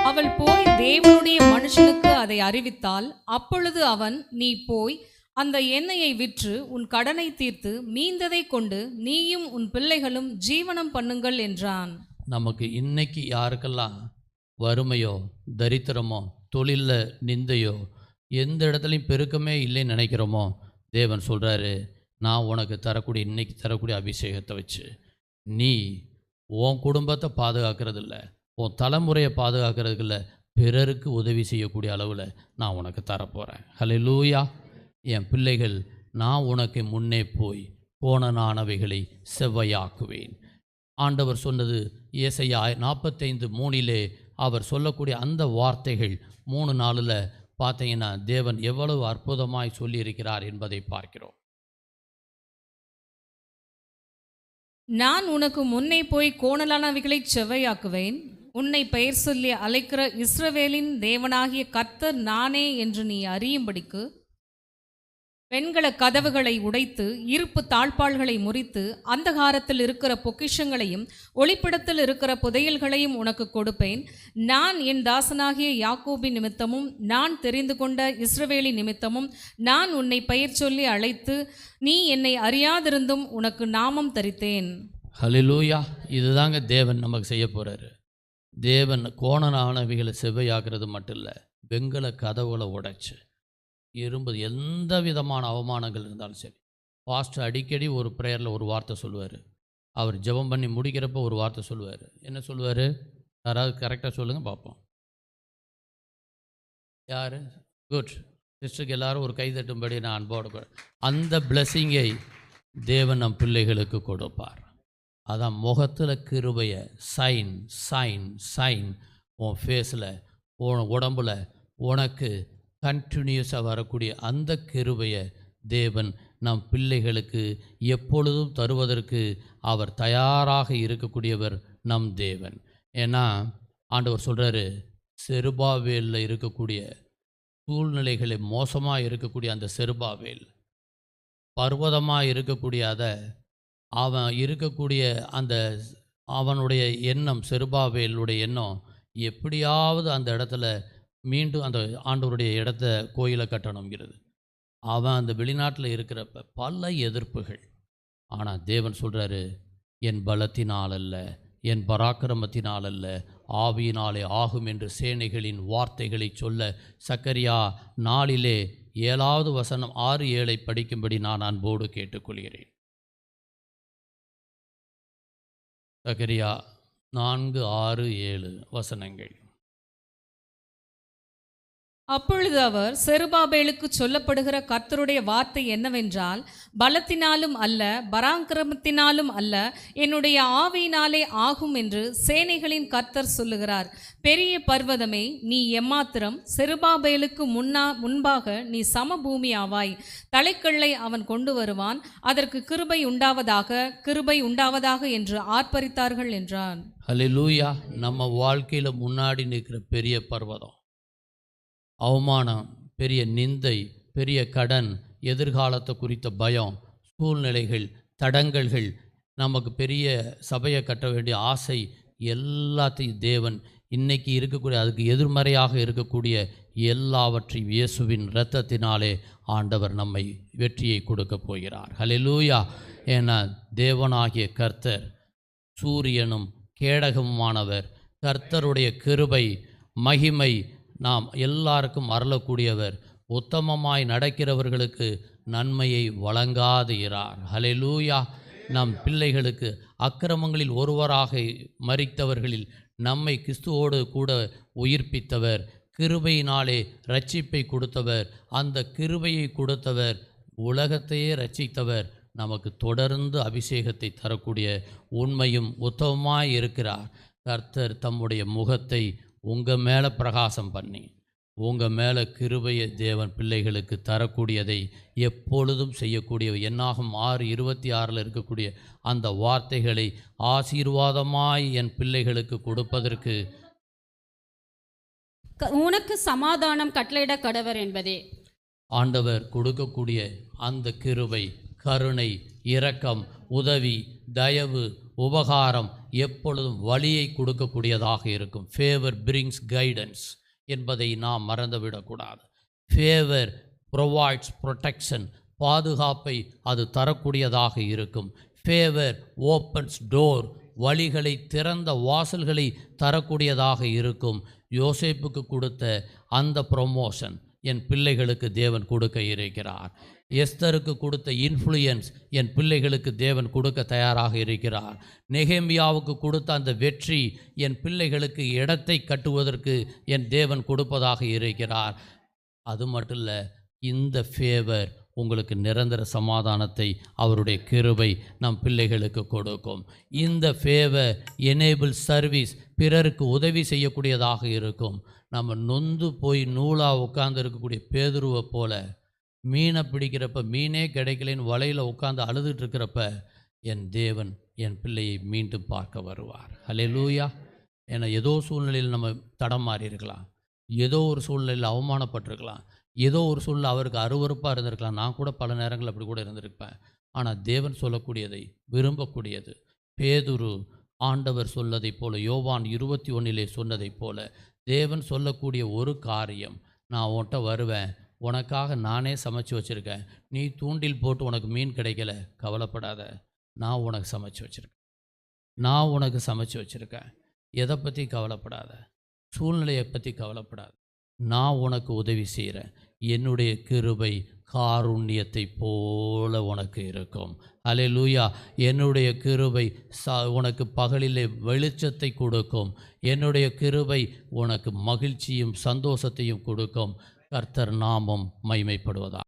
அவள் போய் தேவனுடைய மனுஷனுக்கு அதை அறிவித்தாள். அப்பொழுது அவன், நீ போய் அந்த எண்ணெயை விற்று உன் கடனை தீர்த்து மீந்ததை கொண்டு நீயும் உன் பிள்ளைகளும் ஜீவனம் பண்ணுங்கள் என்றான். நமக்கு இன்னைக்கு யாருக்கெல்லாம் வறுமையோ தரித்திரமோ தொழிலில் நிந்தையோ எந்த இடத்துலையும் பெருக்கமே இல்லைன்னு நினைக்கிறோமோ, தேவன் சொல்கிறாரு, நான் உனக்கு தரக்கூடிய இன்னைக்கு தரக்கூடிய அபிஷேகத்தை வச்சு நீ உன் குடும்பத்தை பாதுகாக்கிறது இல்லை, உன் தலைமுறையை பாதுகாக்கிறதுக்கு இல்லை, பிறருக்கு உதவி செய்யக்கூடிய அளவில் நான் உனக்கு தரப்போகிறேன். ஹல்லேலூயா. என் பிள்ளைகள், நான் உனக்கு முன்னே போய் கோணனானவைகளை செவ்வையாக்குவேன். ஆண்டவர் சொன்னது ஏசாயா 45:3 அவர் சொல்லக்கூடிய அந்த வார்த்தைகள் 3:4 பார்த்தீங்கன்னா தேவன் எவ்வளவு அற்புதமாய் சொல்லியிருக்கிறார் என்பதை பார்க்கிறோம். நான் உனக்கு முன்னே போய் கோணலானவைகளை செவ்வையாக்குவேன். உன்னை பெயர் சொல்லி அழைக்கிற இஸ்ரவேலின் தேவனாகிய கர்த்தர் நானே என்று நீ அறியும்படிக்கு வெண்கல கதவுகளை உடைத்து இருப்பு தாழ்பாள்களை முறித்து அந்தகாரத்தில் இருக்கிற பொக்கிஷங்களையும் ஒளிப்பிடத்தில் இருக்கிற புதையல்களையும் உனக்கு கொடுப்பேன். நான் என் தாசனாகிய யாக்கோபின் நிமித்தமும் நான் தெரிந்து கொண்ட இஸ்ரவேலின் நிமித்தமும் நான் உன்னை பெயர் சொல்லி அழைத்து நீ என்னை அறியாதிருந்தும் உனக்கு நாமம் தரித்தேன். ஹல்லேலூயா. இதுதாங்க தேவன் நமக்கு செய்ய போகிறாரு. தேவன் கோணனானவைகளை செவ்வையாக்குறது மட்டும் இல்லை, வெண்கல கதவுகளை உடைச்சு இரும்பு எந்த விதமான அவமானங்கள் இருந்தாலும் சரி. பாஸ்டர் அடிக்கடி ஒரு ப்ரேயரில் ஒரு வார்த்தை சொல்லுவார். அவர் ஜெபம் பண்ணி முடிக்கிறப்ப ஒரு வார்த்தை சொல்லுவார். என்ன சொல்லுவார்? யாராவது கரெக்டாக சொல்லுங்கள் பார்ப்போம். யார்? குட். சிஸ்டருக்கு எல்லாரும் ஒரு கைதட்டும்படி நான் அன்போடு அந்த பிளெஸ்ஸிங்கை தேவன் நம் பிள்ளைகளுக்கு கொடுப்பார். அதான் முகத்தில் கிருபையை சைன் சைன் சைன் உன் ஃபேஸில் உன் உடம்புல உனக்கு கண்டினியூஸாக வரக்கூடிய அந்த கிருபையை தேவன் நம் பிள்ளைகளுக்கு எப்பொழுதும் தருவதற்கு அவர் தயாராக இருக்கக்கூடியவர் நம் தேவன். ஏன்னா ஆண்டவர் சொல்கிறாரு, செருபாவேலில் இருக்கக்கூடிய சூழ்நிலைகளை மோசமாக இருக்கக்கூடிய அந்த செருபாவேல் பர்வதமாக இருக்கக்கூடிய அதை அவன் இருக்கக்கூடிய அந்த அவனுடைய எண்ணம், செருபாவேலுடைய எண்ணம் எப்படியாவது அந்த இடத்துல மீண்டும் அந்த ஆண்டவருடைய இடத்த கோயிலை கட்டணுங்கிறது. அவன் அந்த வெளிநாட்டில் இருக்கிறப்ப பல எதிர்ப்புகள். ஆனால் தேவன் சொல்கிறாரு, என் பலத்தினால் அல்ல, என் பராக்கிரமத்தினால் அல்ல, ஆவியினாலே ஆகும் என்று சேனைகளின் வார்த்தைகளை சொல்ல சக்கரியா 4 7வது வசனம் 6-7 படிக்கும்படி நான் அன்போடு கேட்டுக்கொள்கிறேன். சக்கரியா 4-6-7 வசனங்கள். அப்பொழுது அவர், செருபாபேலுக்கு சொல்லப்படுகிற கர்த்தருடைய வார்த்தை என்னவென்றால், பலத்தினாலும் அல்ல பராக்கிரமத்தினாலும் அல்ல, என்னுடைய ஆவியினாலே ஆகும் என்று சேனைகளின் கர்த்தர் சொல்லுகிறார். பெரிய பர்வதமே, நீ எம்மாத்திரம்? செருபாபேலுக்கு முன்பாக நீ சமபூமி ஆவாய். தலைக்கல்லை அவன் கொண்டு வருவான், அதற்கு கிருபை உண்டாவதாக கிருபை உண்டாவதாக என்று ஆர்ப்பரித்தார்கள் என்றான். ஹல்லேலூயா. நம்ம வாழ்க்கையில் முன்னாடி நிற்கிற பெரிய பர்வதம், அவமானம், பெரிய நிந்தை, பெரிய கடன், எதிர்காலத்தை குறித்த பயம், சூழ்நிலைகள், தடங்கல்கள், நமக்கு பெரிய சபையை கட்ட வேண்டிய ஆசை, எல்லாத்தையும் தேவன் இன்னைக்கு இருக்கக்கூடிய அதுக்கு எதிர்மறையாக இருக்கக்கூடிய எல்லாவற்றையும் இயேசுவின் இரத்தத்தினாலே ஆண்டவர் நம்மை வெற்றியை கொடுக்க போகிறார். ஹல்லேலூயா. ஏன்னா தேவனாகிய கர்த்தர் சூரியனும் கேடகமுமானவர். கர்த்தருடைய கிருபை மகிமை நாம் எல்லாருக்கும் அருளக்கூடியவர். உத்தமமாய் நடக்கிறவர்களுக்கு நன்மையை வழங்காது இரார். ஹல்லேலூயா. நம் பிள்ளைகளுக்கு அக்கிரமங்களில் ஒருவராக மரித்தவர்களில் நம்மை கிறிஸ்துவோடு கூட உயிர்ப்பித்தவர், கிருபையினாலே இரட்சிப்பை கொடுத்தவர், அந்த கிருபையை கொடுத்தவர், உலகத்தையே இரட்சித்தவர், நமக்கு தொடர்ந்து அபிஷேகத்தை தரக்கூடிய உண்மையும் உத்தமமாய் இருக்கிறார். கர்த்தர் தம்முடைய முகத்தை உங்கள் மேலே பிரகாசம் பண்ணி உங்கள் மேலே கிருபையை தேவன் பிள்ளைகளுக்கு தரக்கூடியதை எப்பொழுதும் செய்யக்கூடிய என்னாகும் 6:26 இருக்கக்கூடிய அந்த வார்த்தைகளை ஆசீர்வாதமாய் என் பிள்ளைகளுக்கு கொடுப்பதற்கு உனக்கு சமாதானம் கட்டளையிட கடவர் என்பதே. ஆண்டவர் கொடுக்கக்கூடிய அந்த கிருபை, கருணை, இரக்கம், உதவி, தயவு, உபகாரம் எப்பொழுதும் வழியை கொடுக்கக்கூடியதாக இருக்கும். ஃபேவர் பிரிங்ஸ் கைடன்ஸ் என்பதை நாம் மறந்துவிடக்கூடாது. ஃபேவர் ப்ரொவைட்ஸ் ப்ரொடெக்ஷன், பாதுகாப்பை அது தரக்கூடியதாக இருக்கும். ஃபேவர் ஓப்பன்ஸ் டோர், வழிகளை திறந்த வாசல்களை தரக்கூடியதாக இருக்கும். யோசேப்புக்கு கொடுத்த அந்த ப்ரொமோஷன் என் பிள்ளைகளுக்கு தேவன் கொடுக்க இருக்கிறார். எஸ்தருக்கு கொடுத்த இன்ஃப்ளூயன்ஸ் என் பிள்ளைகளுக்கு தேவன் கொடுக்க தயாராக இருக்கிறார். நெகேமியாவுக்கு கொடுத்த அந்த வெற்றி என் பிள்ளைகளுக்கு இடத்தை கட்டுவதற்கு என் தேவன் கொடுப்பதாக இருக்கிறார். அது மட்டும் இல்லை, இந்த ஃபேவர் உங்களுக்கு நிரந்தர சமாதானத்தை அவருடைய கிருபை நம் பிள்ளைகளுக்கு கொடுக்கும். இந்த ஃபேவர் எனேபிள் சர்வீஸ், பிறருக்கு உதவி செய்யக்கூடியதாக இருக்கும். நம்ம நொந்து போய் நூலாக உட்கார்ந்து இருக்கக்கூடிய பேதுருவை போல, மீனை பிடிக்கிறப்ப மீனே கிடைக்கலன்னு வலையில் உட்காந்து அழுதுட்டு இருக்கிறப்ப என் தேவன் என் பிள்ளையை மீண்டும் பார்க்க வருவார். ஹல்லேலூயா. ஏன்னா ஏதோ சூழ்நிலையில் நம்ம தடம் மாறி இருக்கலாம், ஏதோ ஒரு சூழ்நிலையில் அவமானப்பட்டிருக்கலாம், ஏதோ ஒரு சூழ்நிலை அவருக்கு அருவருப்பாக இருந்திருக்கலாம். நான் கூட பல நேரங்கள் அப்படி கூட இருந்திருப்பேன். ஆனால் தேவன் சொல்லக்கூடியதை விரும்பக்கூடியது. பேதுரு ஆண்டவர் சொல்லதை போல, யோவான் 21 சொன்னதை போல, தேவன் சொல்லக்கூடிய ஒரு காரியம், நான் உன்கிட்ட வருவேன், உனக்காக நானே சமைச்சு வச்சுருக்கேன், நீ தூண்டில் போட்டு உனக்கு மீன் கிடைக்கல, கவலைப்படாத, நான் உனக்கு சமைச்சு வச்சுருக்கேன், நான் உனக்கு சமைச்சு வச்சுருக்கேன், எதை பற்றி கவலைப்படாத, சூழ்நிலையை பற்றி கவலைப்படாத, நான் உனக்கு உதவி செய்கிறேன், என்னுடைய கிருபை காருண்யத்தை போல உனக்கு இருக்கும். அல்லேலூயா. என்னுடைய கிருபை உனக்கு பகலிலே வெளிச்சத்தை கொடுக்கும். என்னுடைய கிருபை உனக்கு மகிழ்ச்சியும் சந்தோஷத்தையும் கொடுக்கும். கர்த்தர் நாமம் மகிமைப்படுவதா.